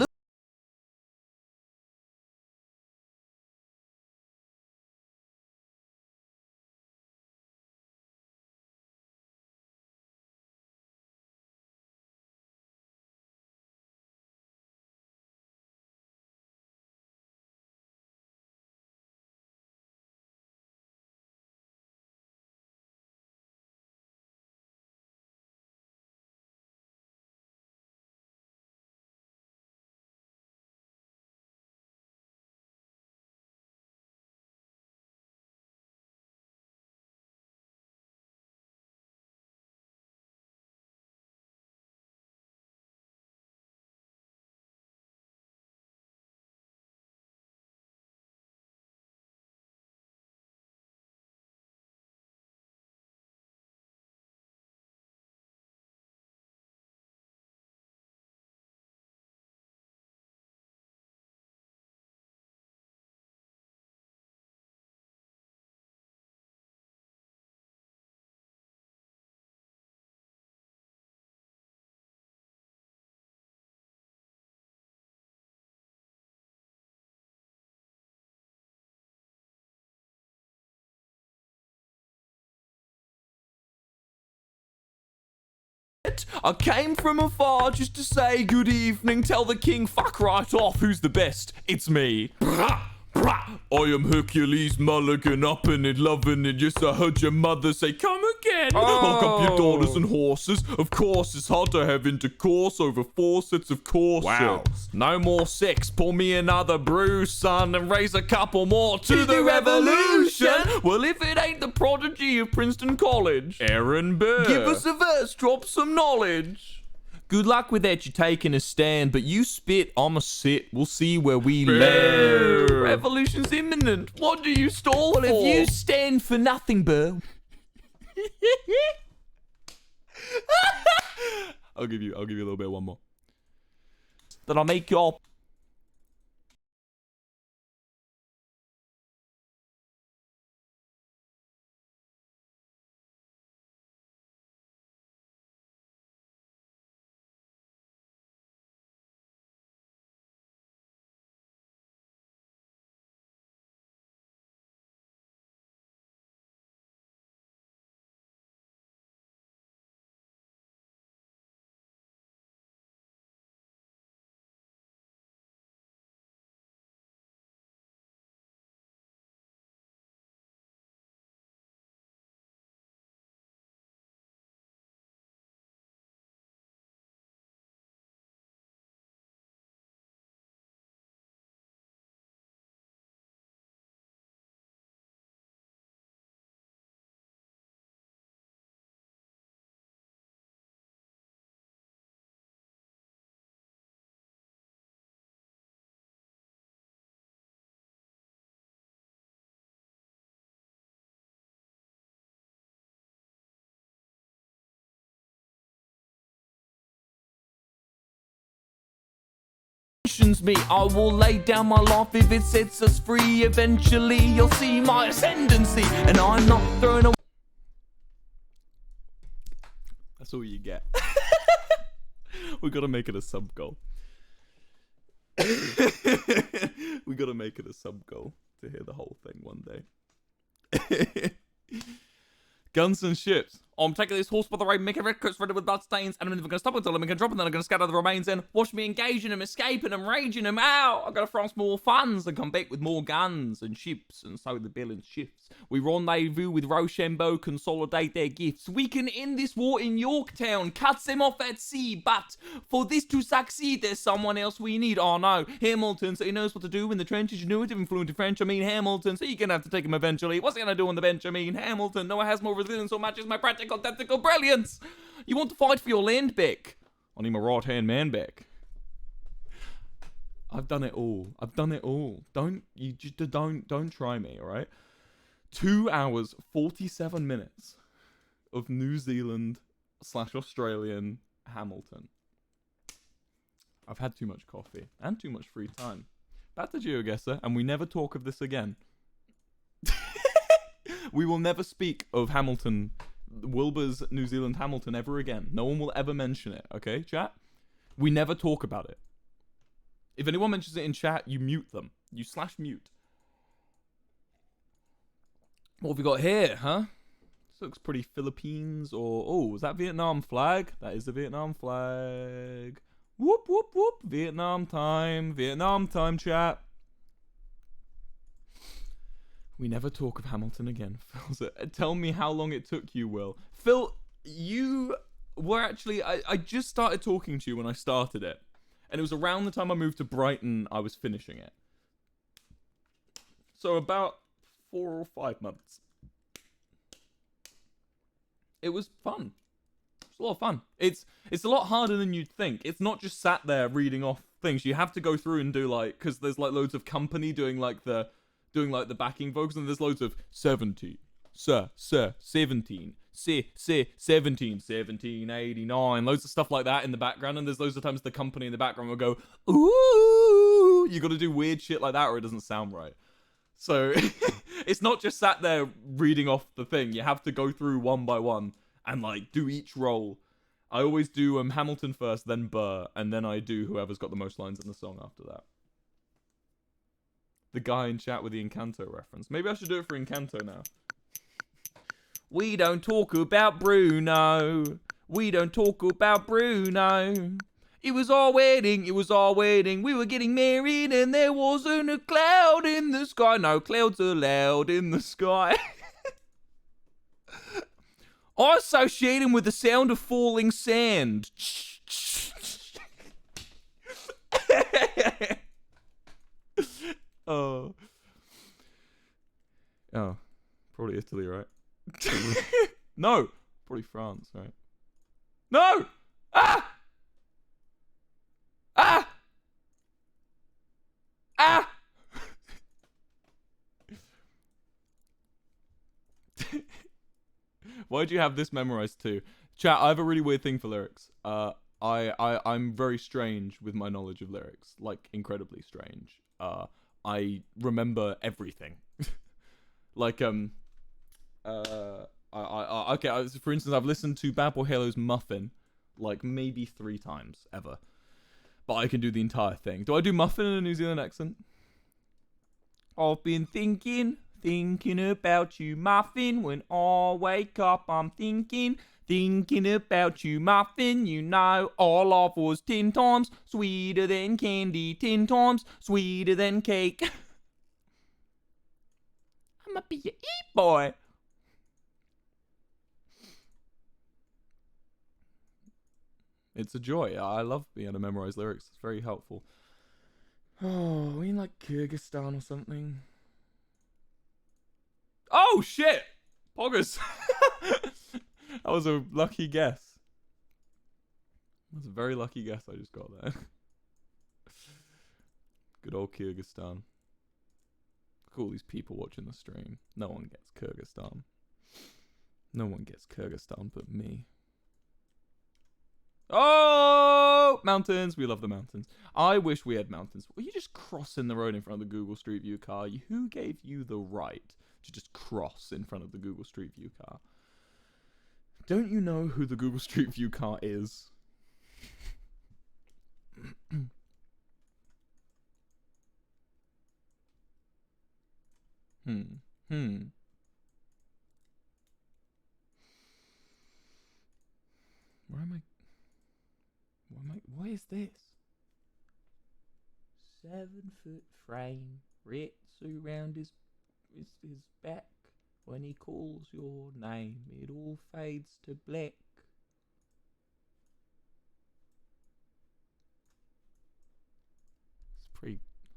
I came from afar just to say good evening. Tell the king, fuck right off. Who's the best? It's me. Brah, brah. I am Hercules Mulligan, up in it, loving it. Yes, I heard your mother say, come again. Lock up your daughters and horses. Of course, it's hard to have intercourse over 4 sets of corsets. Wow. No more sex. Pour me another brew, son, and raise a couple more to the revolution. Well, if it ain't the prodigy of Princeton College, Aaron Burr. give us a verse, drop some knowledge. Good luck with that, you're taking a stand, but you spit, I'ma sit. We'll see where we land. Revolution's imminent. What do you stall for? Well, if you stand for nothing, Burr. I'll give you a little bit, one more. Then I'll make your me, I will lay down my life if it sets us free. Eventually you'll see my ascendancy, and I'm not throwing away. That's all you get. We gotta make it a sub goal. We gotta make it a sub goal to hear the whole thing one day. Guns and ships. Oh, I'm taking this horse by the rein, making red coats ready with blood stains, and I'm never gonna stop until I'm gonna drop, and then I'm gonna scatter the remains in. Watch me engaging them, escaping them, raging them out. I gotta France more funds and come back with more guns and ships, and so the balance shifts. We rendezvous with Rochambeau, consolidate their gifts. We can end this war in Yorktown, cuts them off at sea, but for this to succeed, there's someone else we need. Oh no, Hamilton, so he knows what to do in the trenches. You knew it, even fluent in French. I mean Hamilton, so you're gonna have to take him eventually. What's he gonna do on the bench? I mean Hamilton, no one has more resilience or matches my practical I got tactical brilliance. You want to fight for your land back? I need my right-hand man back. I've done it all. I've done it all. Don't try me, all right? 2 hours, 47 minutes of New Zealand / Australian Hamilton. I've had too much coffee and too much free time. Back to GeoGuessr, and we never talk of this again. We will never speak of Hamilton, Wilbur's New Zealand Hamilton ever again. No one will ever mention it, okay, chat? We never talk about it. If anyone mentions it in chat, you mute them. You /mute. What have we got here, huh? This looks pretty Philippines or... Oh, is that Vietnam flag? That is the Vietnam flag. Whoop, whoop, whoop. Vietnam time, chat. We never talk of Hamilton again. Phil, tell me how long it took you, Will. Phil, you were actually... I just started talking to you when I started it. And it was around the time I moved to Brighton, I was finishing it. So about 4 or 5 months. It was fun. It's a lot of fun. It's a lot harder than you'd think. It's not just sat there reading off things. You have to go through and do like, because there's like loads of company doing like the backing vocals, and there's loads of 17, 17, 1789, loads of stuff like that in the background, and there's loads of times the company in the background will go, ooh, you got to do weird shit like that or it doesn't sound right. So it's not just sat there reading off the thing. You have to go through one by one and like do each role. I always do Hamilton first, then Burr, and then I do whoever's got the most lines in the song after that. The guy in chat with the Encanto reference. Maybe I should do it for Encanto now. We don't talk about Bruno. We don't talk about Bruno. It was our wedding, we were getting married and there wasn't a cloud in the sky. No clouds allowed in the sky. I associate him with the sound of falling sand. Oh, probably Italy, right? No, probably France, right? No! Ah! Ah! Ah! Why'd you have this memorized too? Chat, I have a really weird thing for lyrics. I'm very strange with my knowledge of lyrics. Like, incredibly strange. I remember everything. Like, okay, for instance, I've listened to Bad Boy Halo's Muffin, like, maybe 3 times, ever. But I can do the entire thing. Do I do Muffin in a New Zealand accent? I've been thinking about you, Muffin. When I wake up, I'm thinking about you, Muffin. You know, our love was 10 times sweeter than candy, 10 times sweeter than cake. I'ma be your e-boy. It's a joy. I love being able to memorize lyrics. It's very helpful. Oh, we in like Kyrgyzstan or something. Oh shit! Poggers. That was a lucky guess. That was a very lucky guess I just got there. Good old Kyrgyzstan. Look at all these people watching the stream. No one gets Kyrgyzstan. No one gets Kyrgyzstan but me. Oh, mountains. We love the mountains. I wish we had mountains. Were you just crossing the road in front of the Google Street View car? Who gave you the right to just cross in front of the Google Street View car? Don't you know who the Google Street View car is? Where am I? What is this? 7-foot frame, wraps around his back. When he calls your name, it all fades to black.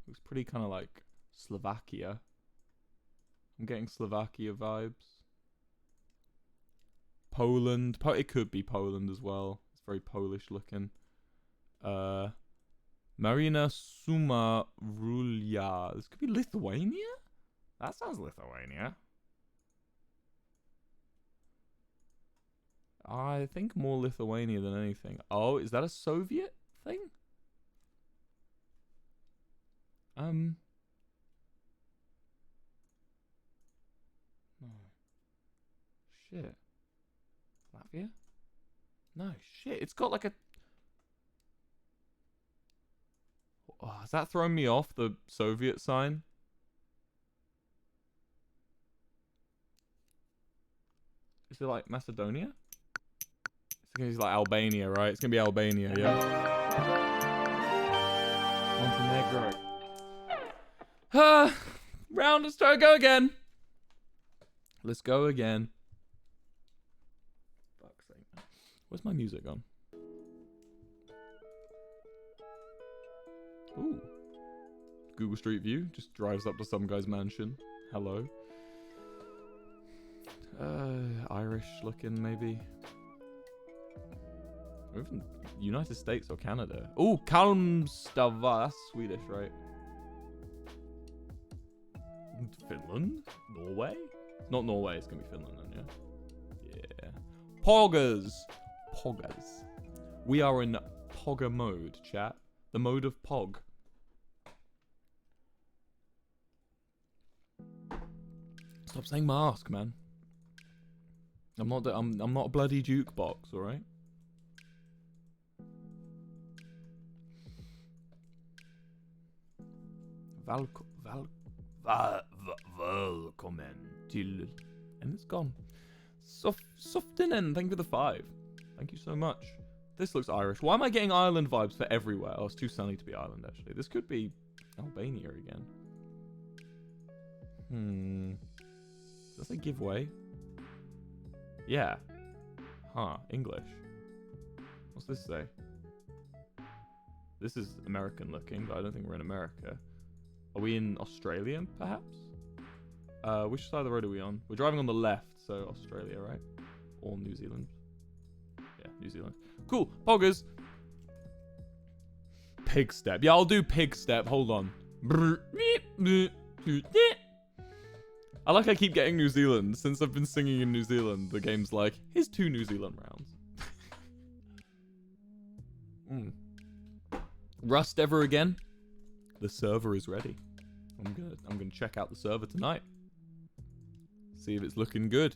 Looks pretty kind of like Slovakia. I'm getting Slovakia vibes. Poland. It could be Poland as well. It's very Polish looking. Marina Suma Rulia. This could be Lithuania? That sounds Lithuania. I think more Lithuania than anything. Oh, is that a Soviet thing? No. Shit. Latvia? No, shit. It's got like a... Oh, has that thrown me off the Soviet sign? Is it like Macedonia? It's gonna be like Albania, right? It's gonna be Albania, yeah. Montenegro. Round, let's try to go again. Let's go again. Fuck's sake. Where's my music gone? Ooh. Google Street View just drives up to some guy's mansion. Hello. Irish looking maybe. Or even United States or Canada. Ooh, Kalmstava. That's Swedish, right? Finland? Norway? It's not Norway, it's gonna be Finland then, yeah? Yeah. Poggers! Poggers. We are in Pogger mode, chat. The mode of Pog. Stop saying mask, man. I'm not a bloody jukebox, alright? Välkommen till... And it's gone. Softinen, thank you for the 5. Thank you so much. This looks Irish. Why am I getting Ireland vibes for everywhere? Oh, it's too sunny to be Ireland, actually. This could be Albania again. Does that say giveaway? Yeah. Huh, English. What's this say? This is American looking, but I don't think we're in America. Are we in Australia, perhaps? Which side of the road are we on? We're driving on the left, so Australia, right? Or New Zealand. Yeah, New Zealand. Cool, poggers. Pig step. Yeah, I'll do pig step. Hold on. I like I keep getting New Zealand. Since I've been singing in New Zealand, the game's like, here's 2 New Zealand rounds. Rust ever again? The server is ready. I'm gonna check out the server tonight. See if it's looking good.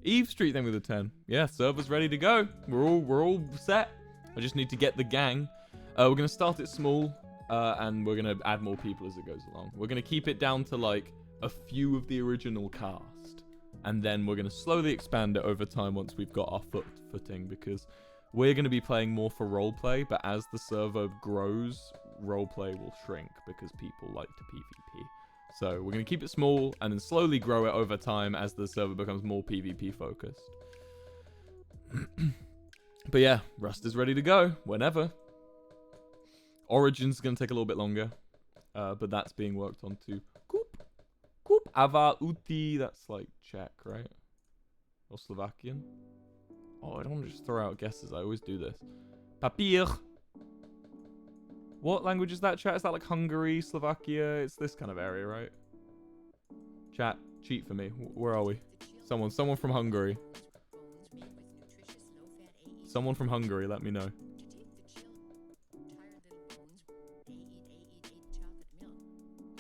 Eve Street then with a 10. Yeah, server's ready to go. We're all set. I just need to get the gang. We're gonna start it small, and we're gonna add more people as it goes along. We're gonna keep it down to like a few of the original cast, and then we're gonna slowly expand it over time once we've got our footing, because we're gonna be playing more for roleplay. But as the server grows, roleplay will shrink because people like to PvP. So we're going to keep it small and then slowly grow it over time as the server becomes more PvP focused. But yeah, Rust is ready to go whenever. Origin's going to take a little bit longer, but that's being worked on too. Kup Ava Uti, that's like Czech, right? Or Slovakian. Oh, I don't want to just throw out guesses. I always do this. Papier. What language is that, chat? Is that like Hungary, Slovakia? It's this kind of area, right? Chat, cheat for me. Where are we? Someone from Hungary. Someone from Hungary, let me know.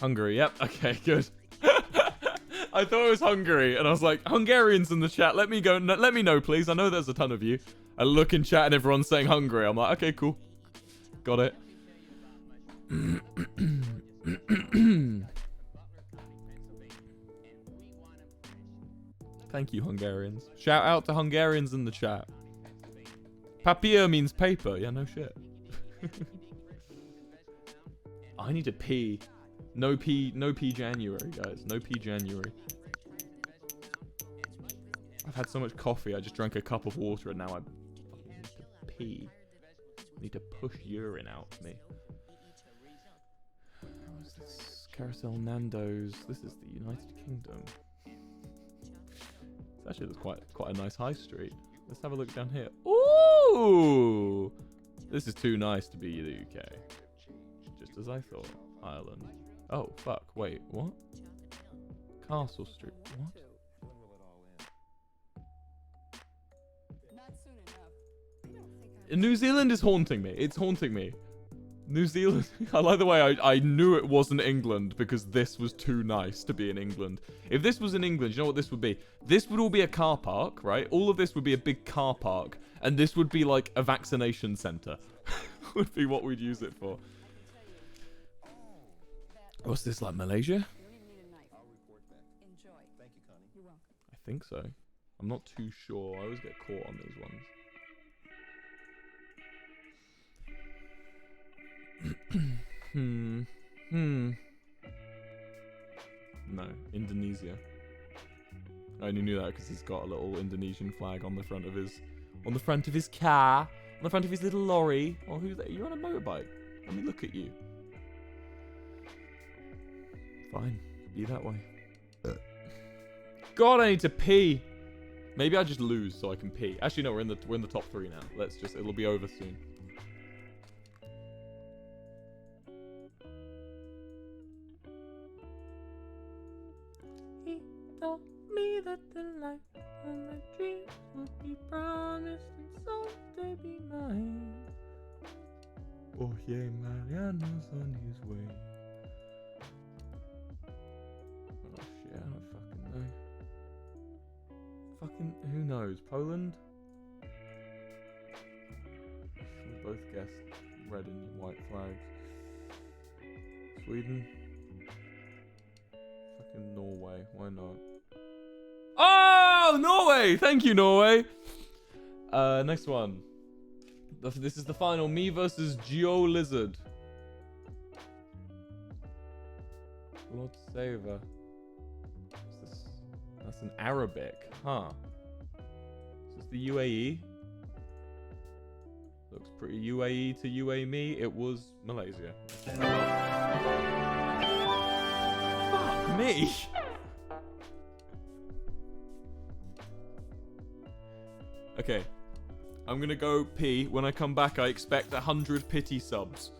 Hungary, yep. Okay, good. I thought it was Hungary, and I was like, Hungarians in the chat, let me know, please. I know there's a ton of you. I look in chat and everyone's saying Hungary. I'm like, okay, cool. Got it. Thank you, Hungarians. Shout out to Hungarians in the chat. Papier means paper. Yeah, no shit. I need to pee. No pee January, guys. No pee January. I've had so much coffee, I just drank a cup of water and now I need to pee. I need to push urine out of me. What is this? Carousel Nando's. This is the United Kingdom. It's actually quite a nice high street. Let's have a look down here. Ooh! This is too nice to be the UK. Just as I thought. Ireland. Oh, fuck. Wait, what? Castle Street. What? New Zealand is haunting me. It's haunting me. New Zealand. I like the way I knew it wasn't England because this was too nice to be in England. If this was in England, you know what this would be? This would all be a car park, right? All of this would be a big car park. And this would be like a vaccination center. Would be what we'd use it for. What's this, like Malaysia? I think so. I'm not too sure. I always get caught on these ones. No, Indonesia. I only knew that because he's got a little Indonesian flag on the front of his car, on the front of his little lorry. Oh, who's that? You're on a motorbike. Let me look at you. Fine, be that way. God, I need to pee. Maybe I just lose so I can pee. Actually, no, we're in the top 3 now. It'll be over soon. Me that the life of my dreams will be promised and someday be mine. Oh yeah, Mariano's on his way. Oh shit, I don't fucking know. Fucking, who knows? Poland? We both guessed red and white flags. Sweden? Fucking Norway, why not? Oh, Norway! Thank you, Norway. Next one. This is the final. Me versus Geo Lizard. Lord Saver. What's this? That's an Arabic, huh? Is this the UAE? Looks pretty UAE to UAE. It was Malaysia. Fuck me. Okay, I'm gonna go pee. When I come back, I expect 100 pity subs.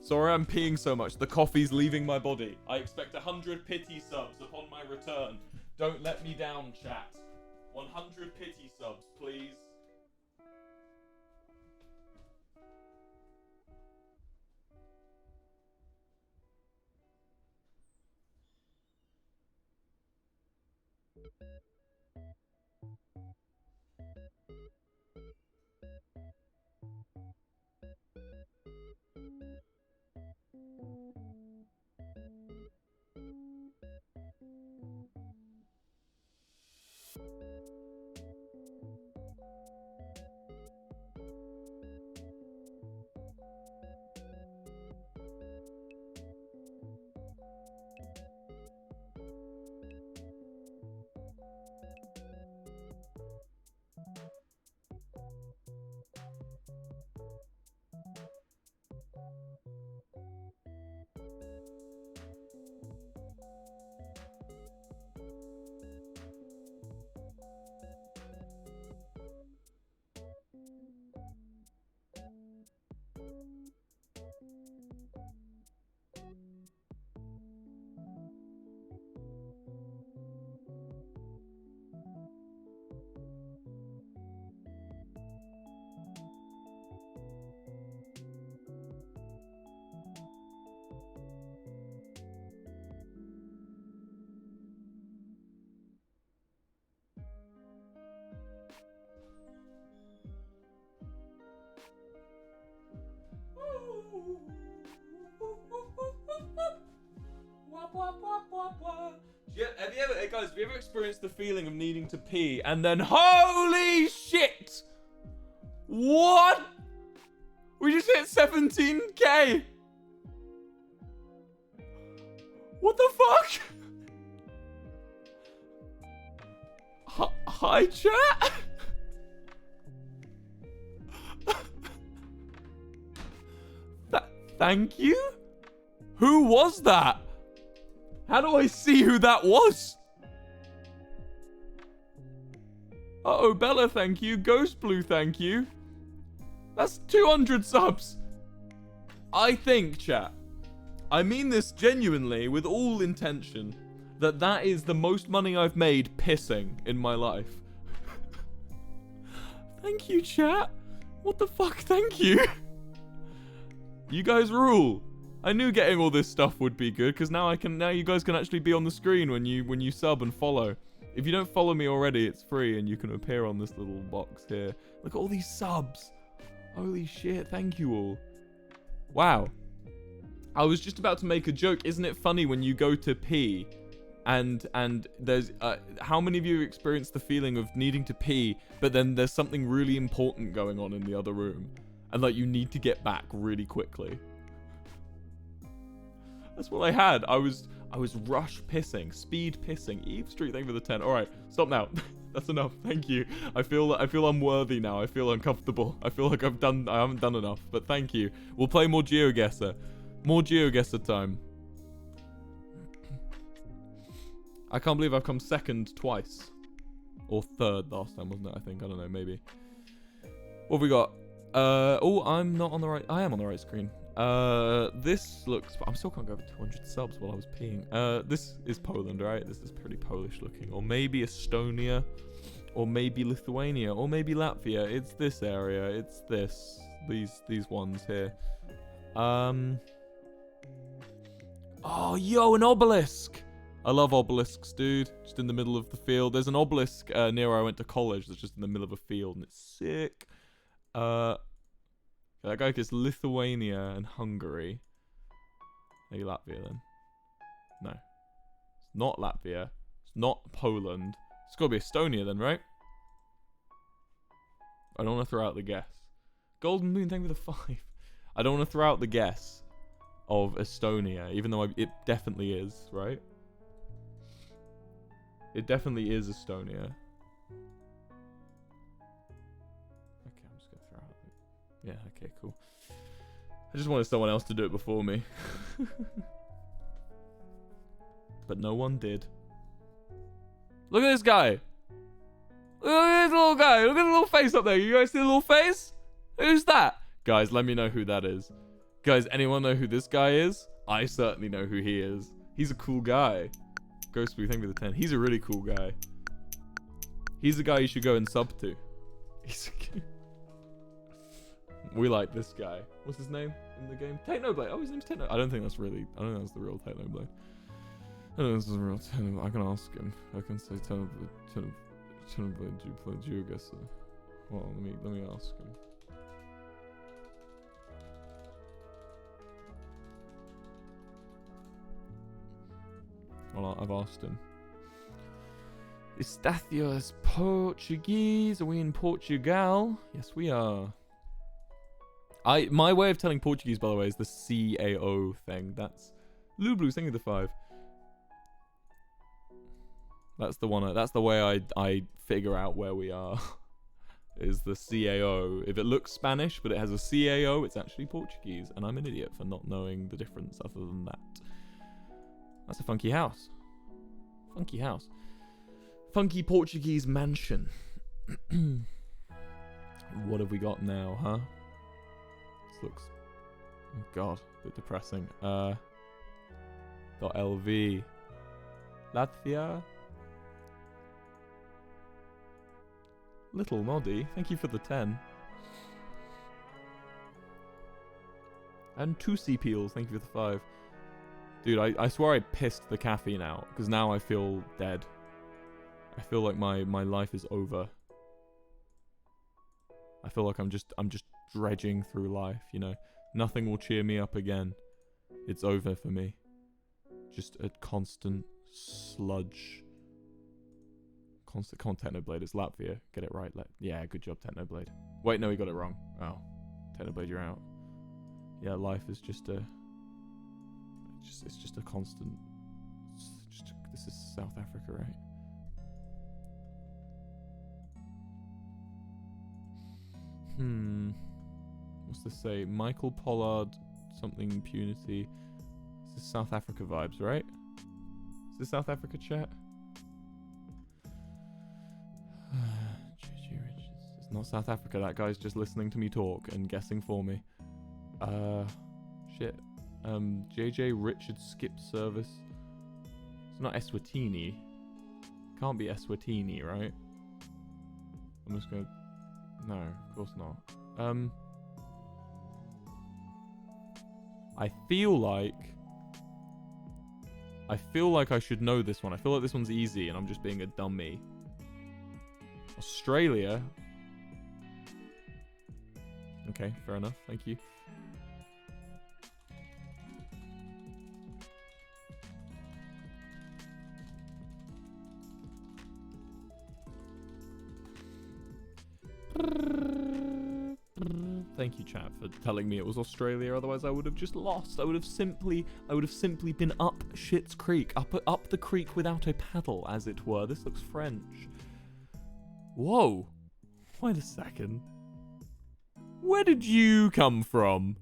Sorry I'm peeing so much. The coffee's leaving my body. I expect 100 pity subs upon my return. Don't let me down, chat. 100 pity subs, please. Guys, have you ever experienced the feeling of needing to pee and then holy shit? What? We just hit 17k. What the fuck? Hi, chat. Thank you? Who was that? How do I see who that was? Uh-oh, Bella, thank you. Ghost Blue, thank you. That's 200 subs. I think, chat, I mean this genuinely with all intention, that is the most money I've made pissing in my life. Thank you, chat. What the fuck? Thank you. You guys rule. I knew getting all this stuff would be good because now you guys can actually be on the screen when you sub and follow. If you don't follow me already, it's free and you can appear on this little box here. Look at all these subs. Holy shit, thank you all. Wow. I was just about to make a joke. Isn't it funny when you go to pee and there's how many of you experienced the feeling of needing to pee, but then there's something really important going on in the other room and like you need to get back really quickly? That's what I had. I was rush pissing, speed pissing. Eve Street, thank you for the 10. All right, stop now. That's enough. Thank you. I feel unworthy now. I feel uncomfortable. I feel like I haven't done enough. But thank you. We'll play more GeoGuessr. More GeoGuessr time. I can't believe I've come second twice, or third last time, wasn't it? I think. I don't know. Maybe. What have we got? Oh, I'm not on the right. I am on the right screen. This looks... I still can't go over 200 subs while I was peeing. This is Poland, right? This is pretty Polish looking. Or maybe Estonia. Or maybe Lithuania. Or maybe Latvia. It's this area. It's this. These ones here. Oh, yo, an obelisk! I love obelisks, dude. Just in the middle of the field. There's an obelisk near where I went to college that's just in the middle of a field, and it's sick. That guy gets Lithuania and Hungary. Maybe Latvia then. No. It's not Latvia. It's not Poland. It's got to be Estonia then, right? I don't want to throw out the guess. Golden Moon, thank you for the 5. I don't want to throw out the guess of Estonia, even though it definitely is, right? It definitely is Estonia. Yeah, okay, cool. I just wanted someone else to do it before me. But no one did. Look at this guy. Look at this little guy. Look at the little face up there. You guys see the little face? Who's that? Guys, let me know who that is. Guys, anyone know who this guy is? I certainly know who he is. He's a cool guy. Ghostblue, thank you for the 10. He's a really cool guy. He's the guy you should go and sub to. He's a... We like this guy. What's his name in the game? Technoblade. Oh, his name's Technoblade. I don't think that's the real Technoblade. I don't know if this is the real Technoblade. I can ask him. I can say Technoblade, do you play GeoGuessr? Well, let me ask him. Well, I've asked him. Estacios Portuguese. Are we in Portugal? Yes, we are. My way of telling Portuguese, by the way, is the CAO thing. That's Lublu, thank you the 5. That's the one. That's the way I figure out where we are. Is the CAO. If it looks Spanish, but it has a CAO, it's actually Portuguese, and I'm an idiot for not knowing the difference. Other than that, that's a funky house. Funky house. Funky Portuguese mansion. What have we got now, huh? Looks, oh god, a bit depressing. .lv Latvia. Little Noddy, thank you for the 10. And 2 C-Peels, thank you for the 5. Dude, I swear I pissed the caffeine out, because now I feel dead. I feel like my life is over. I feel like I'm just dredging through life, you know. Nothing will cheer me up again. It's over for me. Just a constant sludge. Come on, Technoblade, it's Latvia. Get it right. Yeah, good job, Technoblade. Wait, no, he got it wrong. Oh, Technoblade, you're out. Yeah, life is just a... It's just a constant... This is South Africa, right? What's this say? Michael Pollard, something impunity. This is South Africa vibes, right? Is this South Africa chat? not South Africa. That guy's just listening to me talk and guessing for me. Shit. JJ Richard skip service. It's not Eswatini. Can't be Eswatini, right? I'm just gonna... No, of course not. I feel like I should know this one. I feel like this one's easy and I'm just being a dummy. Australia. Okay, fair enough. Thank you. Thank you, chat, for telling me it was Australia. Otherwise, I would have just lost. I would have simply been up Shit's Creek, up the creek without a paddle, as it were. This looks French. Whoa! Wait a second. Where did you come from?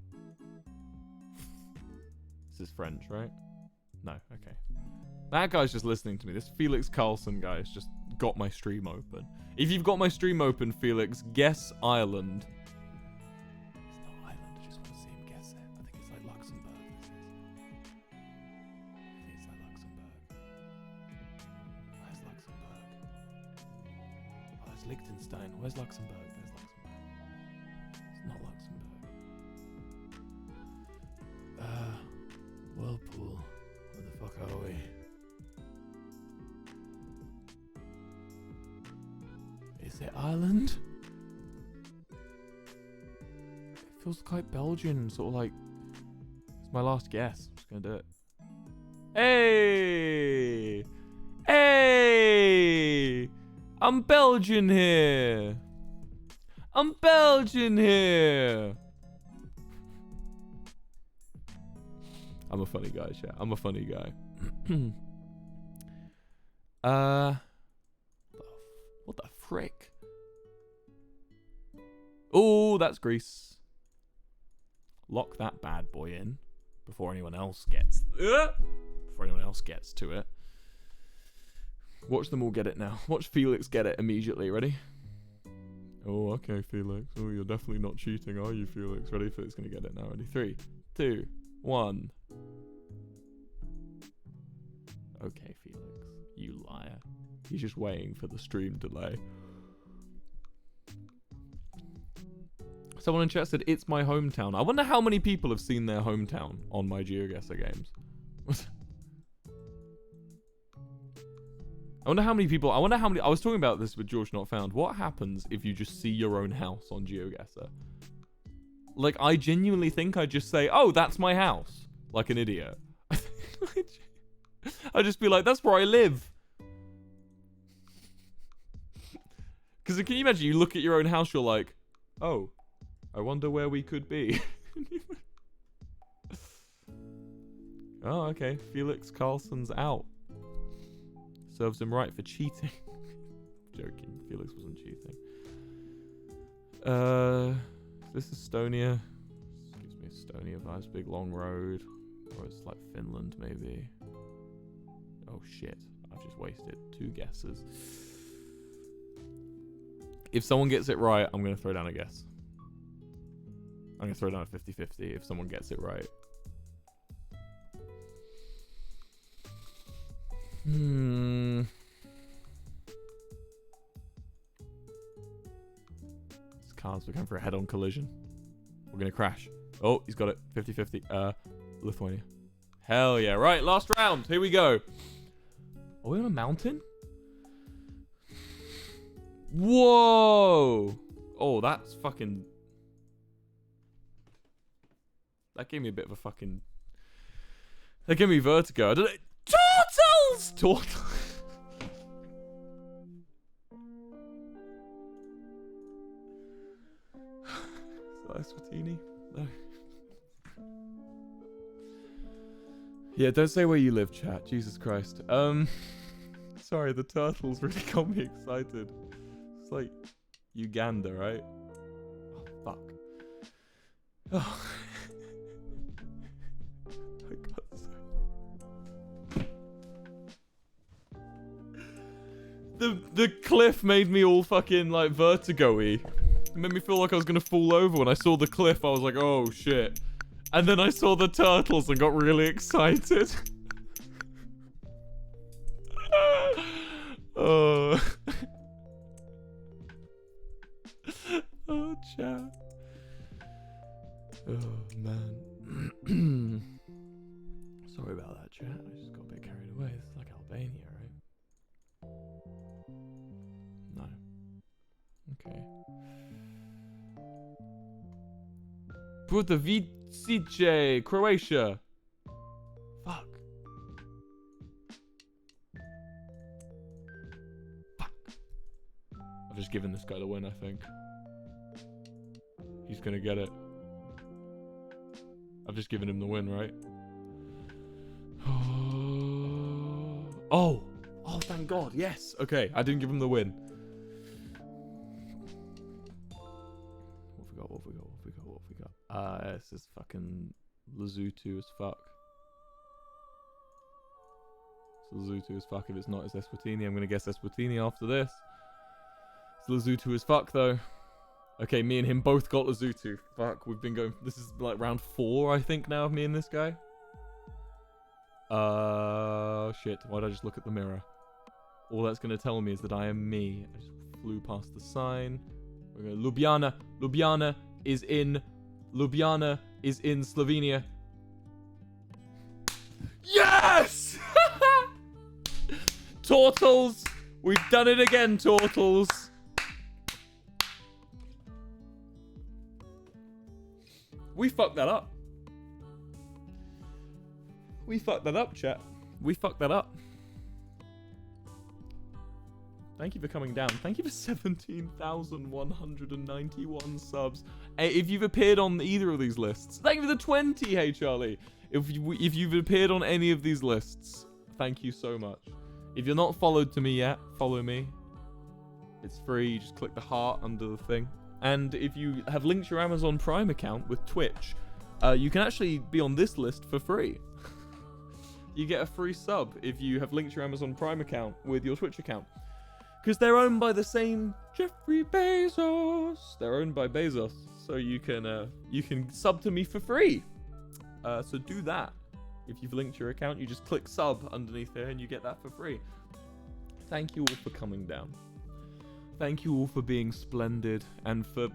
This is French, right? No, okay. That guy's just listening to me. This Felix Carlson guy has just got my stream open. If you've got my stream open, Felix, guess Ireland. It's not Ireland, I just want to see him guess it. I think it's like Luxembourg, this is. I think it's like Luxembourg. Where's Luxembourg? Oh, it's Liechtenstein. Where's Luxembourg? There's Luxembourg. It's not Luxembourg. Whirlpool. Where the fuck are we? Is it Ireland? It feels quite Belgian, sort of like... It's my last guess. I'm just gonna do it. Hey! Hey! I'm Belgian here! I'm Belgian here! I'm a funny guy, chat. I'm a funny guy. What the frick? Oh, that's Greece. Lock that bad boy in before anyone else gets to it. Watch them all get it now. Watch Felix get it immediately. Ready? Oh, okay, Felix. Oh, you're definitely not cheating, are you, Felix? Ready? Felix gonna get it now. Ready? 3, 2, 1. Okay, Felix. You liar. He's just waiting for the stream delay. Someone in chat said, it's my hometown. I wonder how many people have seen their hometown on my GeoGuessr games. I wonder how many people... I was talking about this with George Not Found. What happens if you just see your own house on GeoGuessr? Like, I genuinely think I'd just say, oh, that's my house. Like an idiot. I'd just be like, that's where I live. Because can you imagine, you look at your own house, you're like, oh, I wonder where we could be. Oh, okay. Felix Carlson's out. Serves him right for cheating. Joking. Felix wasn't cheating. Is this Estonia? This gives me Estonia vibes. Big long road. Or it's like Finland, maybe. Oh, shit. I've just wasted 2 guesses. If someone gets it right, I'm going to throw down a guess. I'm going to throw down a 50-50 if someone gets it right. This car's looking for a head-on collision. We're going to crash. Oh, he's got it. 50-50. Lithuania. Hell yeah. Right, last round. Here we go. Are we on a mountain? Whoa! Oh, that's fucking... That gave me a bit of a fucking... That gave me vertigo. I don't know... Turtles! Turtles! Is that Eswatini? No. Yeah, don't say where you live, chat. Jesus Christ. Sorry, the turtles really got me excited. It's like Uganda, right? Oh, fuck. Oh. I got so... The cliff made me all fucking, like, vertigo-y. It made me feel like I was gonna fall over. When I saw the cliff, I was like, oh shit. And then I saw the turtles and got really excited. Oh. Oh, chat. Oh, man. Sorry about that, chat. I just got a bit carried away. This is like Albania, right? No. Okay. Budovice, Croatia. Fuck. Fuck. I've just given this guy the win, I think. He's gonna get it. I've just given him the win, right? Oh! Oh, thank God, yes! Okay, I didn't give him the win. What have we got? This is fucking Lesotho as fuck. It's Lesotho as fuck. If it's not, it's Eswatini. I'm gonna guess Eswatini after this. It's Lesotho as fuck, though. Okay, me and him both got Lesotho. Fuck, we've been going... This is like round 4, I think, now of me and this guy. Shit. Why'd I just look at the mirror? All that's going to tell me is that I am me. I just flew past the sign. We're going to... Ljubljana. Ljubljana is in Slovenia. Yes! Turtles! We've done it again, Turtles. We fucked that up. We fucked that up, chat. We fucked that up. Thank you for coming down. Thank you for 17,191 subs. Hey, if you've appeared on either of these lists, thank you for the 20, hey Charlie. If you've appeared on any of these lists, thank you so much. If you're not followed to me yet, follow me. It's free. You just click the heart under the thing. And if you have linked your Amazon Prime account with Twitch, you can actually be on this list for free. You get a free sub if you have linked your Amazon Prime account with your Twitch account. Because they're owned by the same Jeffrey Bezos. They're owned by Bezos. So you can sub to me for free. So do that. If you've linked your account, you just click sub underneath there and you get that for free. Thank you all for coming down. Thank you all for being splendid and for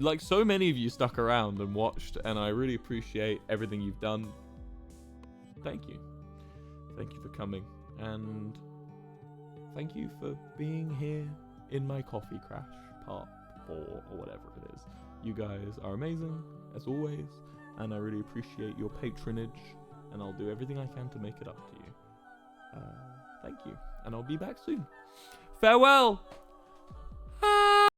like so many of you stuck around and watched, and I really appreciate everything you've done. Thank you. Thank you for coming, and thank you for being here in my coffee crash part 4 or whatever it is. You guys are amazing as always, and I really appreciate your patronage, and I'll do everything I can to make it up to you. Thank you, and I'll be back soon. Farewell!